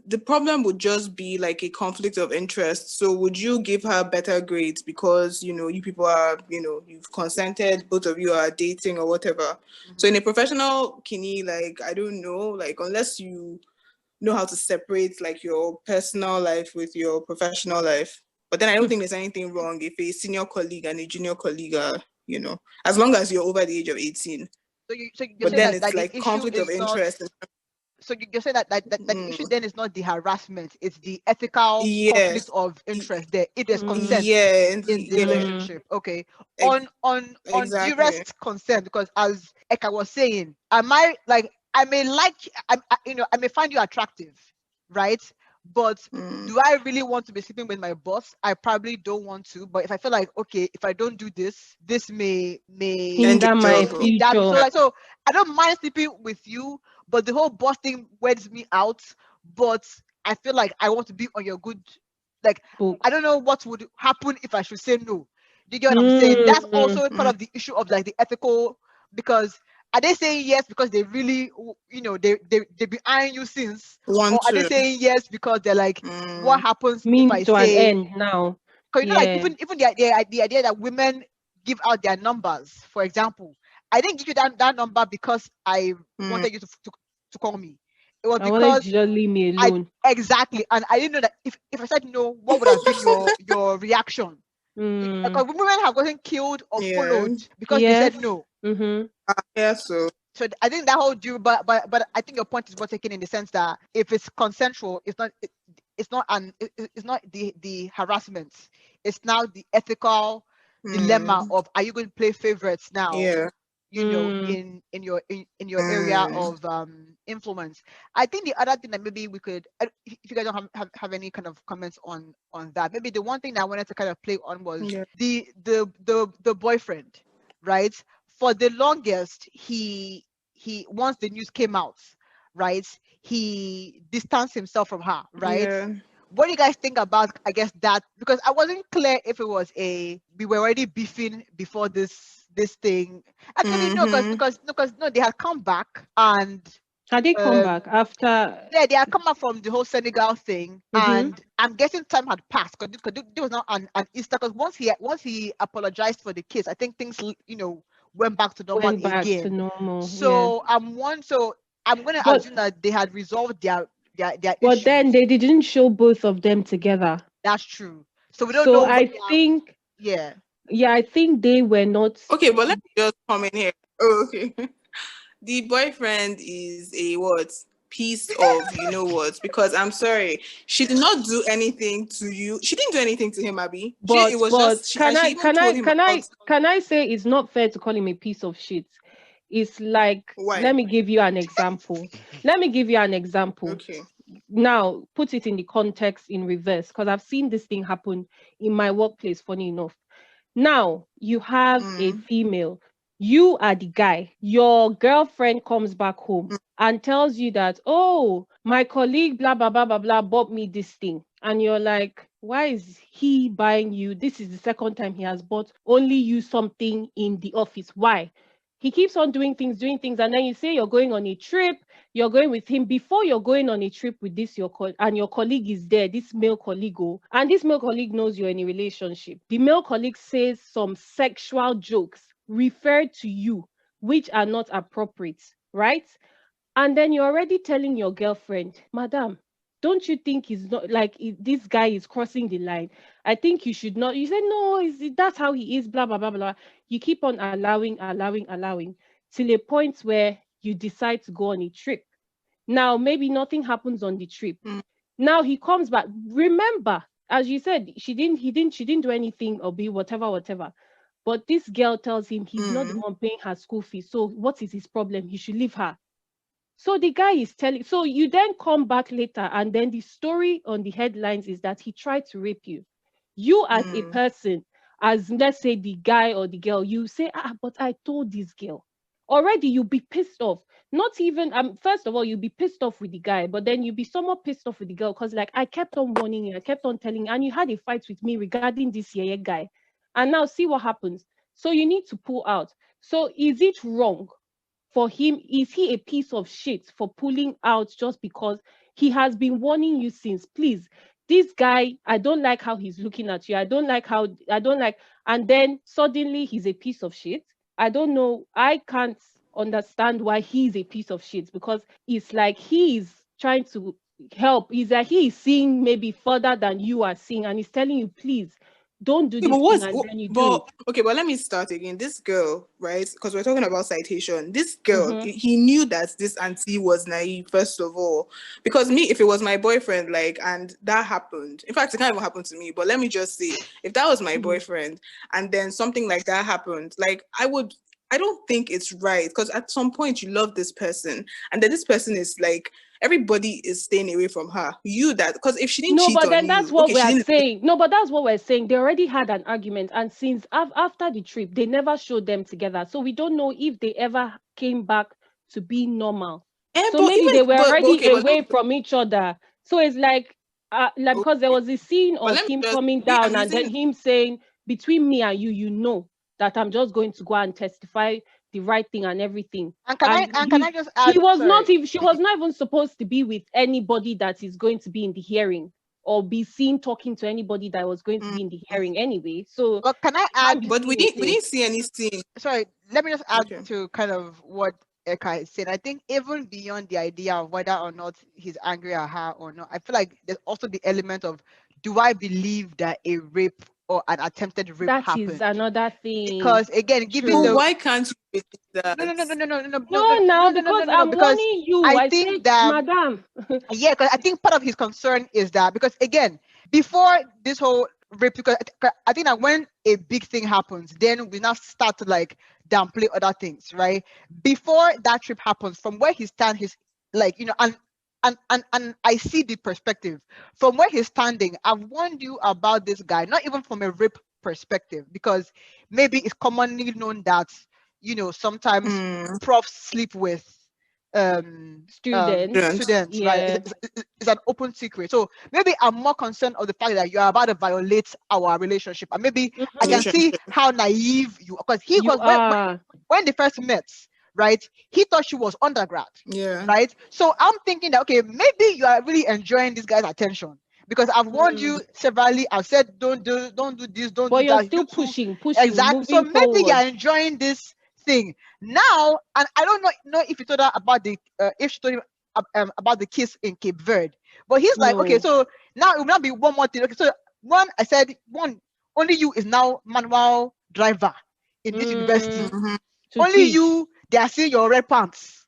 the problem would just be like a conflict of interest. So would you give her better grades because you people are you've consented, both of you are dating or whatever. So
Mhm.
in a professional kini, like I don't know, like unless you know how to separate like your personal life with your professional life. But then I don't think there's anything wrong if a senior colleague and a junior colleague are, as long as you're over the age of 18.
So you're
But
saying
then
that
it's
the
like
issue
conflict of
is not.
interest.
So you're saying that the issue
Mm,
then is not the harassment, it's the ethical conflict
yes.
of interest there. It is consent
Yeah.
in the
Yeah.
Mm.
relationship. Okay.
Ex-
On
exactly.
duress consent, because as Eka was saying, am I like I may like I may find you attractive, right? But
Mm,
do I really want to be sleeping with my boss? I probably don't want to. But if I feel like, okay, if I don't do this, this may
end
Hinder
your
my
job.
hinder me. So
future.
like, so I don't mind sleeping with you, but the whole boss thing wears me out. But I feel like I want to be on your good, like, I
Books.
don't know what would happen if I should say no. Do you get what I'm saying? That's
Mm.
also part
Mm,
of the issue of like the ethical, because are they saying yes because they really, they be eyeing you since, or
want
are they
to.
saying yes because they're like, what
Mm,
happens if I
Means to an
say?
end now.
Because like
Yeah.
even the idea that women give out their numbers, for example, I didn't give you that number because I
mm,
wanted you to call me. It was
I wanted you to
because
just leave me
I
alone.
exactly, and I didn't know that if I said no, what would have been your reaction?
Mm.
Because women have gotten killed or
yeah.
followed because they
Yes.
said no.
Mhm.
Yeah. So.
So I think that whole due, but I think your point is well taken in the sense that if it's consensual, it's not it's not the harassment. It's now the ethical dilemma
Mm,
of, are you going to play favorites now?
yeah.
Mm.
In your area
Mm,
of influence. I think the other thing that maybe we could, if you guys don't have any kind of comments on that, maybe the one thing that I wanted to kind of play on was
yeah.
the boyfriend, right? For the longest, he once the news came out, right, he distanced himself from her, right?
Yeah.
What do you guys think about, I guess, that? Because I wasn't clear if it was we were already beefing before this thing. Actually, no,
Mm-hmm.
because no, they had come back, and
Had they come
um
back after?
yeah, they had come back from the whole Senegal thing,
Mhm.
and I'm guessing time had passed because there was not an Easter. Because once he apologized for the kiss, I think things went back to normal
Went back to
again.
normal. Yeah.
So I'm going to
But
assume that they had resolved their
but then
issues.
they didn't show both of them together.
That's true. So we don't
So
know whether,
I think,
yeah.
yeah, I think they were not.
Okay, but let me just come in here. Oh, okay. The boyfriend is a what? Piece of you know what? Because I'm sorry, she did not do anything to you. She didn't do anything to him, Abby. It was
But
just she,
can
and she
I
even
can
told
I
him
can
about
I can I say it's not fair to call him a piece of shit? It's like,
why.
let me give you an example. Let me give you an example.
Okay.
Now put it in the context in reverse, because I've seen this thing happen in my workplace, funny enough. Now you have a
Mm,
female, you are the guy, your girlfriend comes back home
mm,
and tells you that, oh, my colleague blah blah blah blah blah bought me this thing. and you're like, why is he buying you? This is the second time he has bought only you something in the office. Why? He keeps on doing things, and then you say you're going on a trip, you're going with him. Before you're going on a trip with this and your colleague is there, this male colleague, and this male colleague knows you're in a relationship. The male colleague says some sexual jokes referred to you, which are not appropriate, right? And then you're already telling your girlfriend, Madam, don't you think it's not like this guy is crossing the line? I think you should not. You say, no, that's how he is, blah, blah, blah, blah. You keep on allowing till a point where you decide to go on a trip. Now, maybe nothing happens on the trip. Now he comes back. Remember, as you said, she didn't do anything or be whatever. But this girl tells him he's not the one paying her school fees. So what is his problem? He should leave her. So the guy is telling, so you then come back later, and then the story on the headlines is that he tried to rape you. You as a person, as let's say the guy or the girl, you say, but I told this girl. Already you'll be pissed off. Not even, first of all, you'll be pissed off with the guy, but then you'll be somewhat pissed off with the girl because like I kept on warning you, I kept on telling you, and you had a fight with me regarding this guy. And now see what happens. So you need to pull out. So is it wrong for him? Is he a piece of shit for pulling out just because he has been warning you since? Please, this guy, I don't like how he's looking at you. I don't like, and then suddenly he's a piece of shit. I don't know. I can't understand why he's a piece of shit, because it's like he's trying to help. He's like he is seeing maybe further than you are seeing, and he's telling you, please, don't do this thing, and then you do it.
Okay, but let me start again. This girl, right? Because we're talking about Citation. This girl, he knew that this auntie was naive, first of all. Because me, if it was my boyfriend, like, and that happened, in fact, it can't even happen to me, but let me just say, if that was my boyfriend, and then something like that happened, like, I don't think it's right, because at some point you love this person, and then this person is like, everybody is staying away from her. Because if she didn't cheat on you,
but then that's what we're saying. No, but that's what we're saying. They already had an argument, and since after the trip, they never showed them together. So we don't know if they ever came back to be normal. So maybe they were already away from each other. So it's like because there was a scene of him coming down and then him saying, between me and you, you know that I'm just going to go and testify the right thing and everything.
And can I just add?
She was not even supposed to be with anybody that is going to be in the hearing, or be seen talking to anybody that was going to be in the hearing anyway. So,
but can I add?
But we didn't see any scene.
Sorry, let me just add to kind of what Eka is saying. I think even beyond the idea of whether or not he's angry at her or not, I feel like there's also the element of, do I believe that a rape or an attempted rape happened?
That is another thing.
Because again, given the
why can't you believe that?
No, because I'm warning you. I think that,
Madam. Yeah, because I think part of his concern is that, because again, before this whole rape, because I think that when a big thing happens, then we now start to like downplay other things, right? Before that trip happens, from where he stands, he's like, and I see the perspective from where he's standing. I've warned you about this guy, not even from a rape perspective, because maybe it's commonly known that sometimes profs sleep with students, right? It's an open secret. So maybe I'm more concerned of the fact that you are about to violate our relationship, and maybe I can see how naive you are, because when they first met, right, he thought she was undergrad, right? So I'm thinking that, okay, maybe you are really enjoying this guy's attention, because I've warned you severally. I've said don't do this, don't do that.
But you're still pushing.
Exactly. So maybe you're enjoying this thing now, and I don't know if you told her about if she told him about the kiss in Cape Verde, but he's like, okay, so now it will not be one more thing. Okay, so I said only you is now manual driver in this university. Only you, they are seeing your red pants.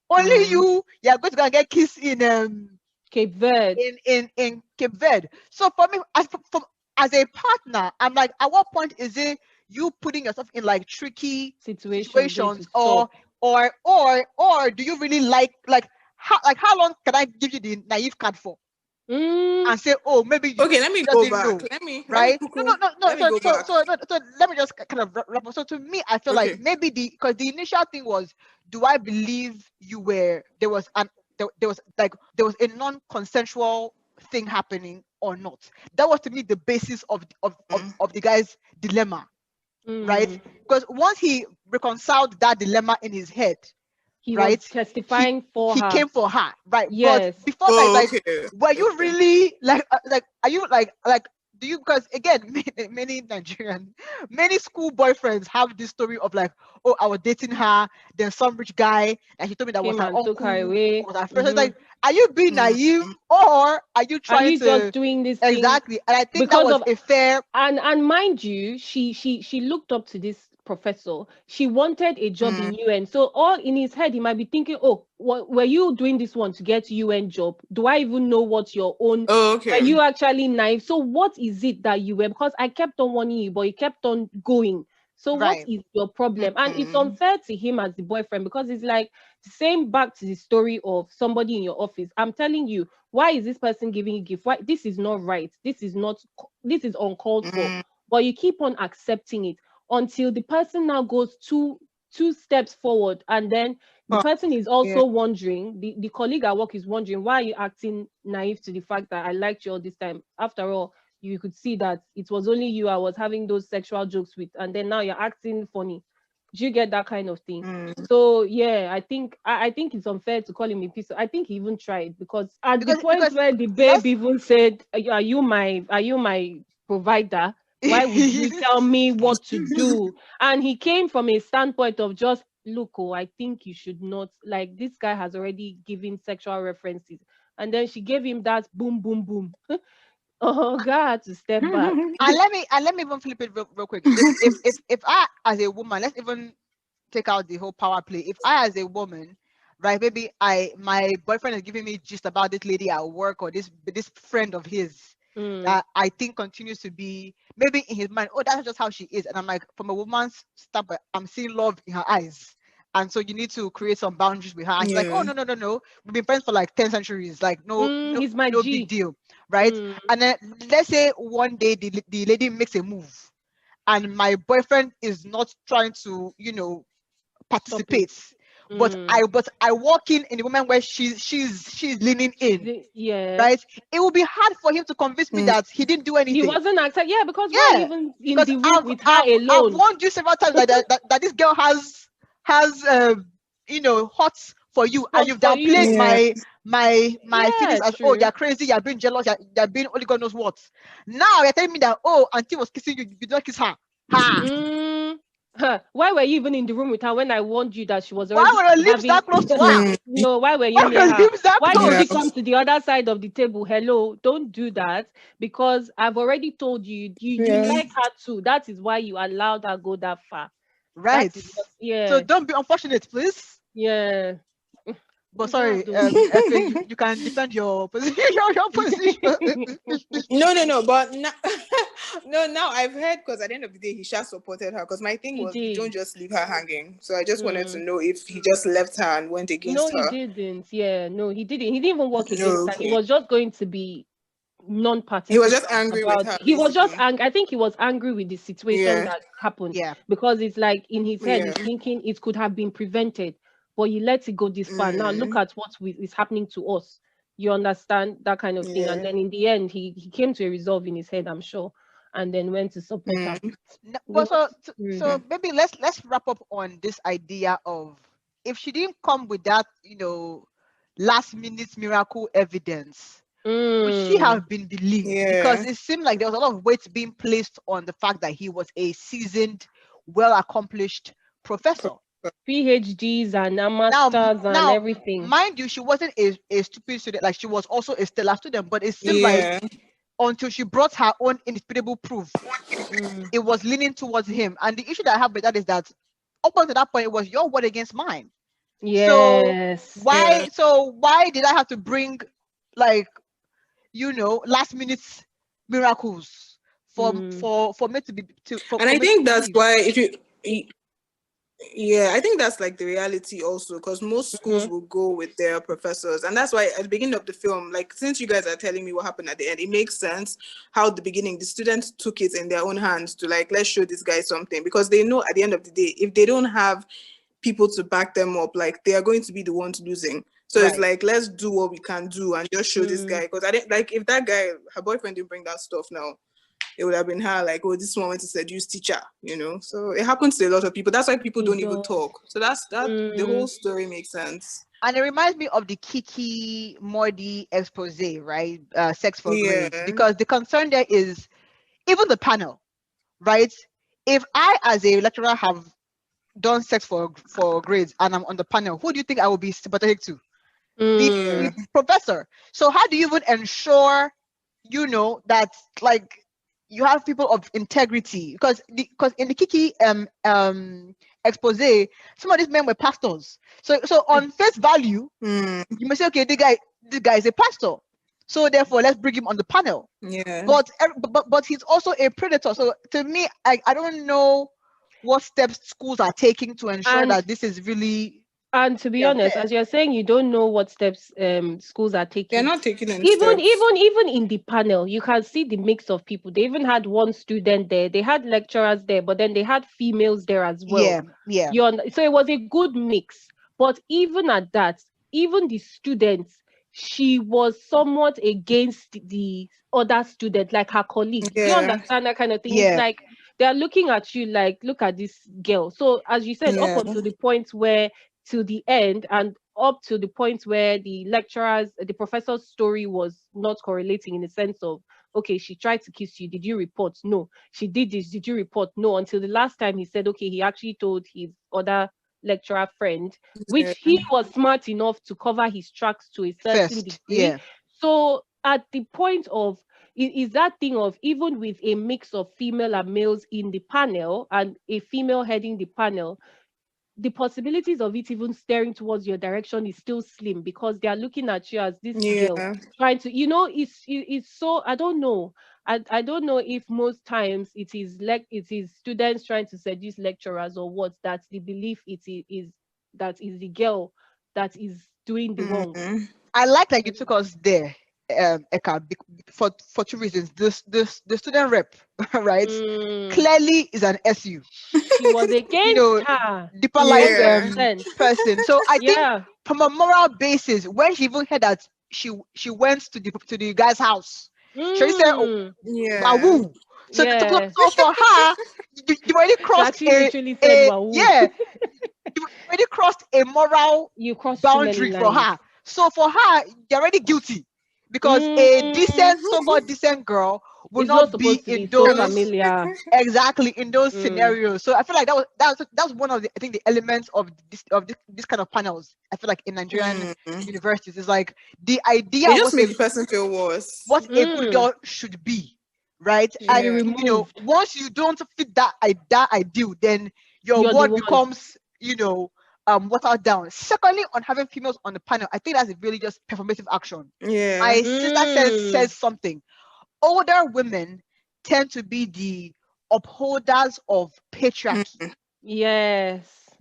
Only you are going to go and get kissed in
Cape Verde.
In Cape Verde. So for me, as a partner, I'm like, at what point is it you putting yourself in like tricky situations, or do you really like how long can I give you the naive card for? And say, oh, maybe
let me go back. Let me
So let me just kind of wrap up. So to me, I feel like maybe because the initial thing was, do I believe there was a non-consensual thing happening, or not? That was to me the basis of the guy's dilemma, right? Because once he reconciled that dilemma in his head,
he
right,
was testifying for
he
her.
came for her, right?
Yes.
But before that, like,
okay.
were you really like are you like do you, because again, many Nigerian, many school boyfriends have this story of like, oh, I was dating her, then some rich guy and he told me that was
Came
her
and took her
uncle,
away.
or was her friend. It's like, are you being naive, or are you
Are
trying
you
to
just doing this thing
exactly? And I think that
because
was
of
a fair
and mind you, she looked up to this professor. She wanted a job in UN. So all in his head, he might be thinking, oh, what were you doing this one to get UN job? Do I even know what your own
Okay.
are you actually naive? So what is it that you were? Because I kept on warning you, but you kept on going. So what
right.
is your problem? And it's unfair to him as the boyfriend, because it's like the same back to the story of somebody in your office. I'm telling you, why is this person giving you gift? Why this is not right? This is uncalled for. But you keep on accepting it until the person now goes two steps forward, and then the person is also wondering, the colleague at work is wondering, why are you acting naive to the fact that I liked you all this time? After all, you could see that it was only you I was having those sexual jokes with, and then now you're acting funny. Do you get that kind of thing? So yeah, I think it's unfair to call him a piece. I think he even tried, because at the point where the babe even said, are you my provider? Why would you tell me what to do? And he came from a standpoint of just, look, oh, I think you should not, like, this guy has already given sexual references. And then she gave him that boom, boom, boom. Oh, God, to step back.
And let me even flip it real quick. If I, as a woman, let's even take out the whole power play. If I, as a woman, right, maybe my boyfriend is giving me gist about this lady at work, or this friend of his that I think continues to be, maybe in his mind, oh, that's just how she is. And I'm like, from a woman's standpoint, I'm seeing love in her eyes. And so you need to create some boundaries with her. And she's like, oh, no. We've been friends for like 10 centuries. Like,
He's my
no
G.
big deal. Right. And then let's say one day the lady makes a move and my boyfriend is not trying to, participate. But I walk in the moment where she's leaning in.
Yeah.
Right. It will be hard for him to convince me that he didn't do anything.
He wasn't accept. Yeah, because why are you even in the room with her
I've
alone?
warned you several times that this girl has hots for you, and you've downplayed my feelings as, oh, you're crazy, you're being jealous, you're being only God knows what. Now you're telling me that, oh, auntie was kissing you, you did not kiss her.
Why were you even in the room with her when I warned you that she was
Why
already
were your lips that close to her?
No, why were you
Why were
near
your
her?
lips that
Why
close?
did you come to the other side of the table? Hello, don't do that, because I've already told you, you like her too. That is why you allowed her go that far.
Right. So don't be unfortunate, please.
Yeah.
But sorry, Efe, you can defend your position. Your position.
No. But now I've heard, because at the end of the day, he just supported her. Because my thing was, you don't just leave her hanging. So I just wanted to know if he just left her and went against her.
No, he didn't. Yeah, no, he didn't. He didn't even work against her. He was just going to be non-participant.
He was just angry with her.
He was just angry. I think he was angry with the situation that happened.
Yeah.
Because it's like in his head, he's thinking it could have been prevented, but he let it go this far. Now look at what is happening to us. You understand that kind of thing. And then in the end, he came to a resolve in his head, I'm sure, and then went to support her.
But so maybe let's wrap up on this idea of, if she didn't come with that, last minute miracle evidence, would she have been believed? Because it seemed like there was a lot of weight being placed on the fact that he was a seasoned, well-accomplished professor.
PhDs and masters and everything.
Mind you, she wasn't a stupid student. Like, she was also a stellar student, but it seemed like until she brought her own indisputable proof, it was leaning towards him. And the issue that I have with that is that up until that point, it was your word against mine.
Yes.
So why did I have to bring, like, last minute miracles for me to be
and I think that's why I think that's like the reality also, because most schools will go with their professors, and that's why at the beginning of the film, like, since you guys are telling me what happened at the end, it makes sense how at the beginning the students took it in their own hands to, like, let's show this guy something, because they know at the end of the day, if they don't have people to back them up, like, they are going to be the ones losing. So it's
Right.
like, let's do what we can do and just show this guy. Because I didn't like, if that guy, her boyfriend didn't bring that stuff now, it would have been her like, oh, this one went to seduce teacher, you know. So it happens to a lot of people. That's why people don't even talk. So that's that. The whole story makes sense.
And it reminds me of the Kiki Mordi expose, right? Sex for grades. Because the concern there is even the panel, right? If I, as a lecturer, have done sex for grades and I'm on the panel, who do you think I will be sympathetic to? The professor. So how do you even ensure, you know, that like you have people of integrity? Because in the Kiki expose, some of these men were pastors. So on face value, you may say, okay, this guy is a pastor, so therefore let's bring him on the panel. But he's also a predator. So to me, I don't know what steps schools are taking to ensure that this is really.
And to be honest, as you're saying, you don't know what steps schools are taking.
They're not taking any
even
steps.
even in the panel, you can see the mix of people. They even had one student there. They had lecturers there, but then they had females there as well.
Yeah.
So it was a good mix. But even at that, even the students, she was somewhat against the other student, like her colleague. Do you understand that kind of thing?
Yeah.
It's like they're looking at you like, look at this girl. So as you said, up until the point where, to the end, and up to the point where the professor's story was not correlating, in the sense of, okay, she tried to kiss you, did you report? No. She did this, did you report? No. Until the last time he said, okay, he actually told his other lecturer friend, which he was smart enough to cover his tracks to a certain degree. So at the point of, is that thing of, even with a mix of female and males in the panel and a female heading the panel, the possibilities of it even steering towards your direction is still slim, because they are looking at you as this girl trying to, you know, it's so, I don't know. I don't know if most times it is students trying to seduce lecturers, or what, that the belief is that is the girl that is doing the wrong.
I like that you took us there, Eka, for two reasons. The student rep, right, clearly is an SU.
She was against her.
Deeper life person. So I think from a moral basis, when she even heard that she went to the guy's house, she said, "Oh, wahoo." So for her, you already crossed
you
already crossed a moral boundary for her. So for her, you're already guilty, because a decent, so-called decent girl will not be in those in those scenarios. So I feel like that was one of the, I think, the elements of this kind of panels. I feel like in Nigerian universities, is like the idea
they just make the person feel worse.
What a good girl should be, right? And you know, once you don't fit that ideal, then your word becomes, you know, watered down. Secondly, on having females on the panel, I think that's really just performative action. My sister says something. Older women tend to be the upholders of patriarchy.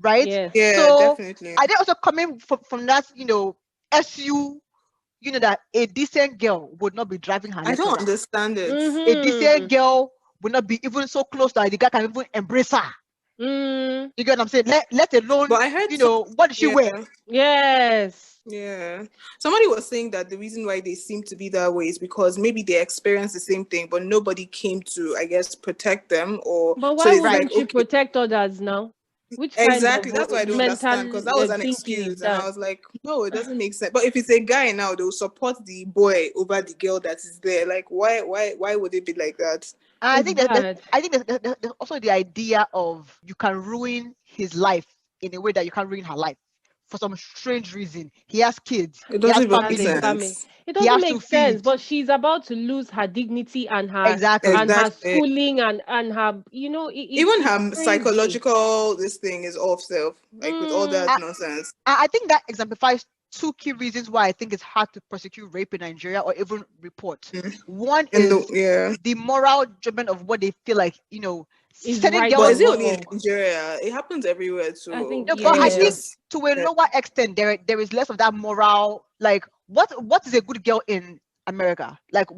Right? So
definitely.
I think also coming from that, you know, SU, you know, that a decent girl would not be driving her lecturer.
I don't understand it.
A decent girl would not be even so close that the guy can even embrace her. You get what I'm saying? Let alone, but I heard, you know, what did she wear?
Somebody was saying that the reason why they seem to be that way is because maybe they experienced the same thing, but nobody came to, I guess, protect them. Or
but why wouldn't you protect others now? Which
exactly, that's why I don't understand, because that was an excuse, and I was like, no, it doesn't make sense. But if it's a guy now, they'll support the boy over the girl that is there. Like, why would it be like that?
I think there's also the idea of you can ruin his life in a way that you can't ruin her life. For some strange reason, he has kids.
It doesn't make sense.
It doesn't make sense. But she's about to lose her dignity and her her schooling and her, you know,
even her psychological this thing is off self, like with all that nonsense.
I think that exemplifies two key reasons why I think it's hard to prosecute rape in Nigeria or even report. One is the moral judgment of what they feel like, you know,
right.
But is it only in Nigeria? It happens everywhere too.
I think,
but I think to a lower extent there is less of that moral. Like what is a good girl in America? Like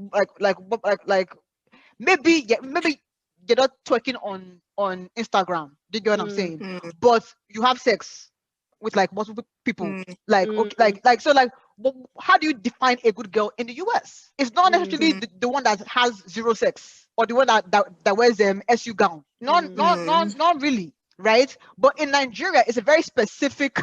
maybe you're not twerking on Instagram. Do you get what I'm saying? But you have sex with like multiple people.
Mm.
Like okay, like so like how do you define a good girl in the US? It's not necessarily the one that has zero sex or the one that wears SU gown. Not really, right? But in Nigeria, it's a very specific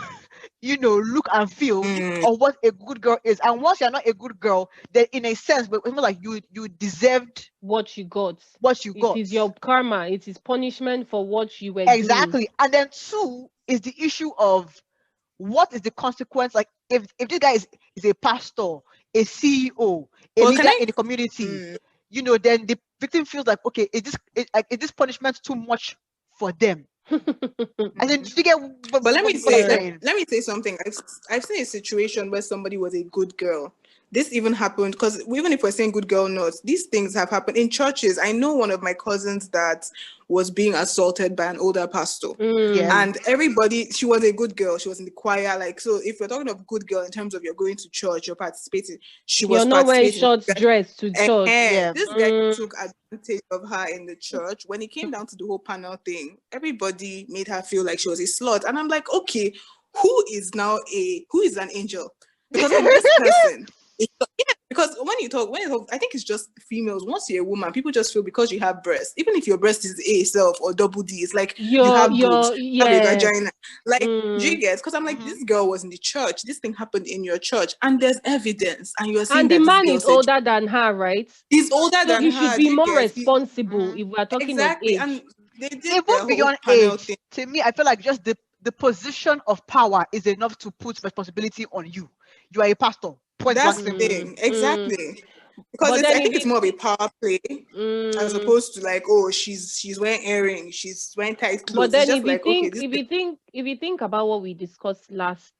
look and feel of what a good girl is. And once you're not a good girl, then in a sense, but it's more like you deserved
what you got.
It
is your karma. It is punishment for what you were
exactly
doing.
And then two is the issue of what is the consequence. Like if this guy is a pastor, a CEO, a leader in the community, then the victim feels like, okay, is this punishment too much for them? And then you get
but let me say something. I've seen a situation where somebody was a good girl. This even happened because even if we're saying good girl notes, these things have happened in churches. I know one of my cousins that was being assaulted by an older pastor. And everybody, she was a good girl. She was in the choir. Like, so if we're talking of good girl in terms of you're going to church, you're participating, you're
not wearing short dress to church.
This guy took advantage of her in the church. When it came down to the whole panel thing, everybody made her feel like she was a slut. And I'm like, okay, who is an angel? Because with this person, because when you talk, I think it's just females. Once you're a woman, people just feel because you have breasts, even if your breast is A self or double D, it's like you have boobs, you have a vagina. Like, do you get? Because I'm like, this girl was in the church. This thing happened in your church, and there's evidence, and you're saying that
the man is older than her, right?
He's older than her.
You should be more responsible if we're talking of age.
And they did
even beyond age. Thing. To me, I feel like just the position of power is enough to put responsibility on you. You are a pastor.
That's the thing, exactly. Because I think it's more of a power play as opposed to like, oh, she's wearing earrings, she's wearing tight clothes.
But then if you think about what we discussed last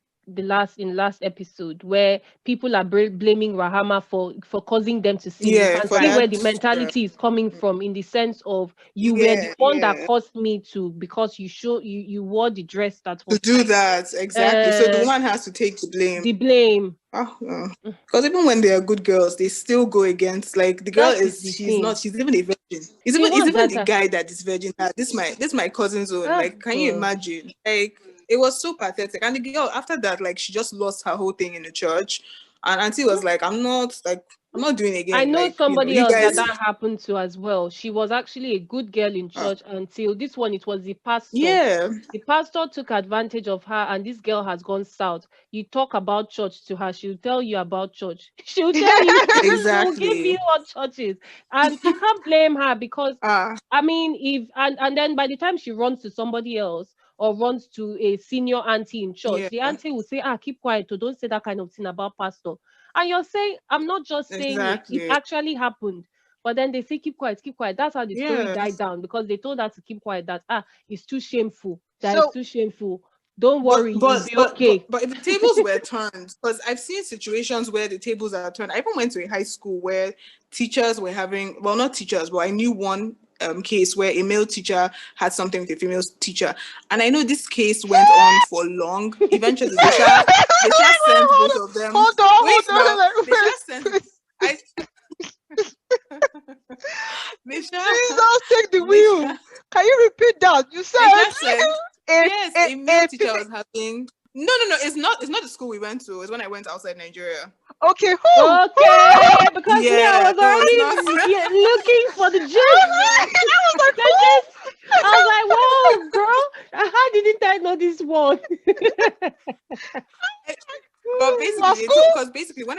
episode, where people are blaming Rahama for causing them to sin, you can see where the mentality is coming from, in the sense of you were the one that caused me to, because you wore the dress that was
to do that, exactly. So the woman has to take the blame. Because even when they are good girls, they still go against, like, the girl she's even a virgin. It's even the guy that is virgin. This my cousin's own. Like, can you imagine? Like, it was so pathetic. And the girl, after that, like, she just lost her whole thing in the church. And auntie was like, I'm not doing it again.
I know,
like,
somebody else that happened to as well. She was actually a good girl in church until this one. It was the pastor.
Yeah.
The pastor took advantage of her, and this girl has gone south. You talk about church to her, she'll tell you about church. She'll tell you exactly. She'll give you what church is. And you can't blame her because, I mean, if and then by the time she runs to somebody else, or runs to a senior auntie in church, the auntie will say, keep quiet, so don't say that kind of thing about pastor. And you're saying, I'm not just saying it actually happened. But then they say, keep quiet. That's how the story died down, because they told her to keep quiet, that it's too shameful. It's too shameful. Don't worry, you'll be okay.
But if the tables were turned, because I've seen situations where the tables are turned. I even went to a high school where teachers were having, well, not teachers, but I knew one case where a male teacher had something with a female teacher, and I know this case went on for long. Eventually, they just sent both of them. Hold on. They just sent.
Jesus, take the wheel. Can you repeat that? You said
a male teacher was having. No. It's not the school we went to. It's when I went outside Nigeria.
Okay.
Because I was already looking for the gist. I was like, whoa, girl, how didn't I know this one?
But basically, when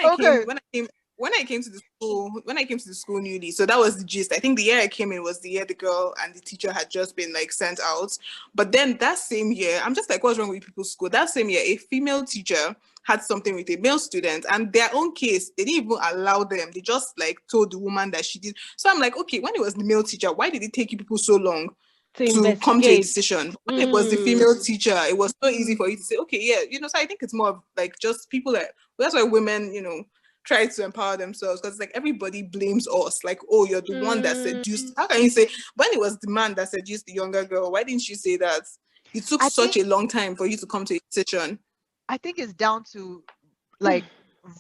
I came to the school newly, so that was the gist. I think the year I came in was the year the girl and the teacher had just been like sent out. But then that same year, I'm just like, what's wrong with people's school? That same year, a female teacher had something with a male student, and their own case, they didn't even allow them. They just like told the woman that she did. So I'm like, okay, when it was the male teacher, why did it take you people so long to come to a decision? When it was the female teacher, it was so easy for you to say, okay, yeah, so I think it's more of like just people that's why women, try to empower themselves, because like everybody blames us, like, oh, you're the one that seduced. How can you say when it was the man that seduced the younger girl? Why didn't you say that? It took such a long time for you to come to a decision.
I think it's down to like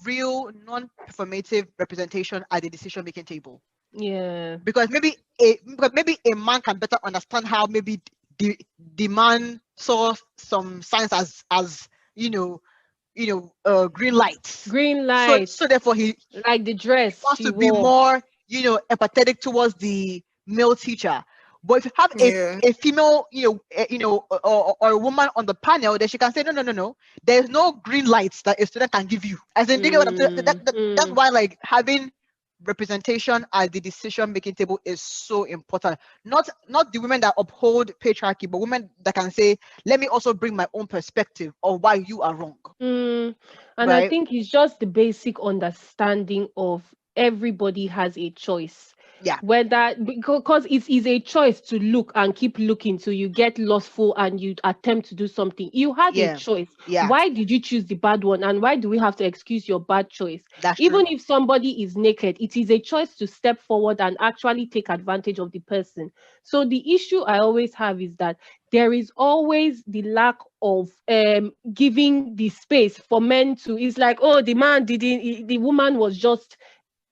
real non-performative representation at the decision-making table.
Yeah,
because maybe a man can better understand how maybe the man saw some signs as green lights.
Green
So
light,
therefore he
like the dress
wants
she
to be
wore.
more, empathetic towards the male teacher. But if you have
Yeah.
a female, or a woman on the panel, then she can say, no, no, no, no. There's no green lights that a student can give you. As in, think about that's why, like, having representation at the decision making table is so important. Not the women that uphold patriarchy, but women that can say, let me also bring my own perspective of why you are wrong.
And I
Right?
think it's just the basic understanding of everybody has a choice.
Yeah.
Whether because it is a choice to look and keep looking till you get lustful and you attempt to do something. You had a
Yeah.
choice.
Yeah.
Why did you choose the bad one? And why do we have to excuse your bad choice?
That's true.
Even if somebody is naked, it is a choice to step forward and actually take advantage of the person. So the issue I always have is that there is always the lack of giving the space for men to. It's like, oh, the man didn't, the woman was just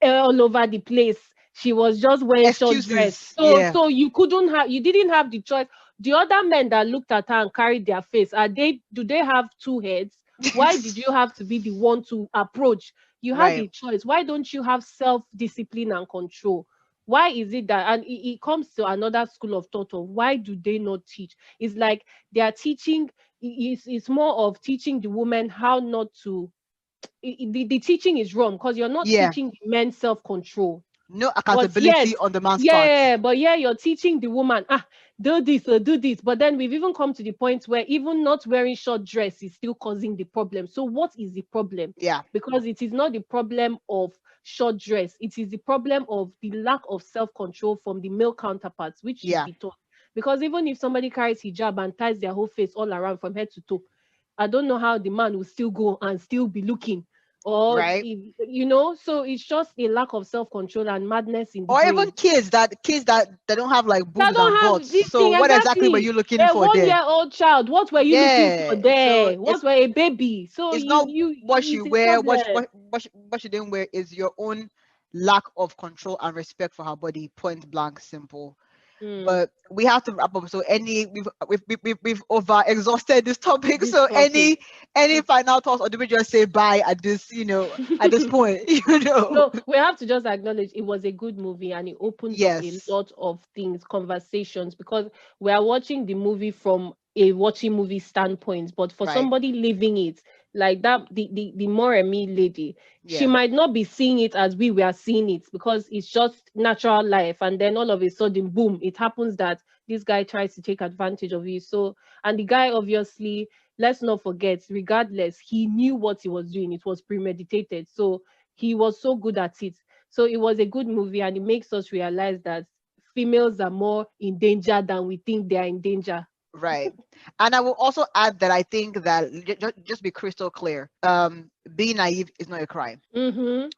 all over the place. She was just wearing short dress.
Excuses.
So
Yeah.
you didn't have the choice. The other men that looked at her and carried their face, do they have two heads? Why did you have to be the one to approach? You had
Right.
a choice. Why don't you have self-discipline and control? Why is it that, and it comes to another school of thought of why do they not teach? It's like they are teaching, it's more of teaching the woman how not to, the teaching is wrong because you're not
Yeah.
teaching the men self-control.
No
But yet,
accountability on the man's part.
you're teaching the woman, do this or do this. But then we've even come to the point where even not wearing short dress is still causing the problem. So what is the problem?
Yeah.
Because it is not the problem of short dress. It is the problem of the lack of self-control from the male counterparts, which should
Yeah.
be taught. Because even if somebody carries hijab and ties their whole face all around from head to toe, I don't know how the man will still go and still be looking. Or,
Right.
so it's just a lack of self-control and madness in the
Or even
brain.
kids that they don't have like
That
boobs and
don't have
butts.
this
So
thing
what exactly were
exactly.
you looking
A
for there?
1 year old child, what were you looking for
Yeah. So
there? What were a baby? So
it's not what you
it's a
wear,
problem.
what she didn't wear is your own lack of control and respect for her body. Point blank, simple.
Mm,
But we have to wrap up. So we've over exhausted this topic.
this
So
topic.
any final thoughts, or do we just say bye at this at this point?
No, we have to just acknowledge it was a good movie and it opens up a
Yes.
lot of things, conversations, because we are watching the movie from a watching movie standpoint. But for
Right.
somebody living it, like that, the Moremi lady, she
Yeah.
might not be seeing it as we were seeing it because it's just natural life. And then all of a sudden, boom, it happens that this guy tries to take advantage of you. So, and the guy obviously, let's not forget, regardless, he knew what he was doing. It was premeditated. So he was so good at it. So it was a good movie and it makes us realize that females are more in danger than we think they are in danger.
Right. And I will also add that I think that just be crystal clear. Being naive is not a crime.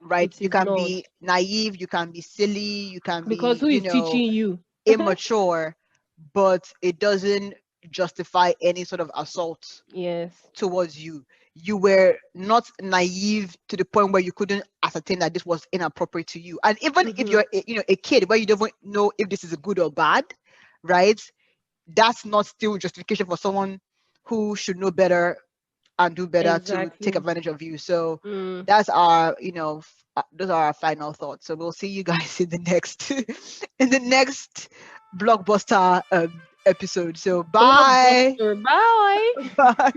Right?
It
You
is
can
not.
be naive, you can be silly, you can
Because
be,
who is teaching you?
immature, but it doesn't justify any sort of assault
Yes.
towards you. You were not naive to the point where you couldn't ascertain that this was inappropriate to you. And even if you're a kid where you don't know if this is good or bad, right? That's not still justification for someone who should know better and do better to take
Exactly.
advantage of you. So
Mm.
that's our, those are our final thoughts. So we'll see you guys in the next in the next blockbuster episode. So bye.
Blockbuster. Bye.
Bye.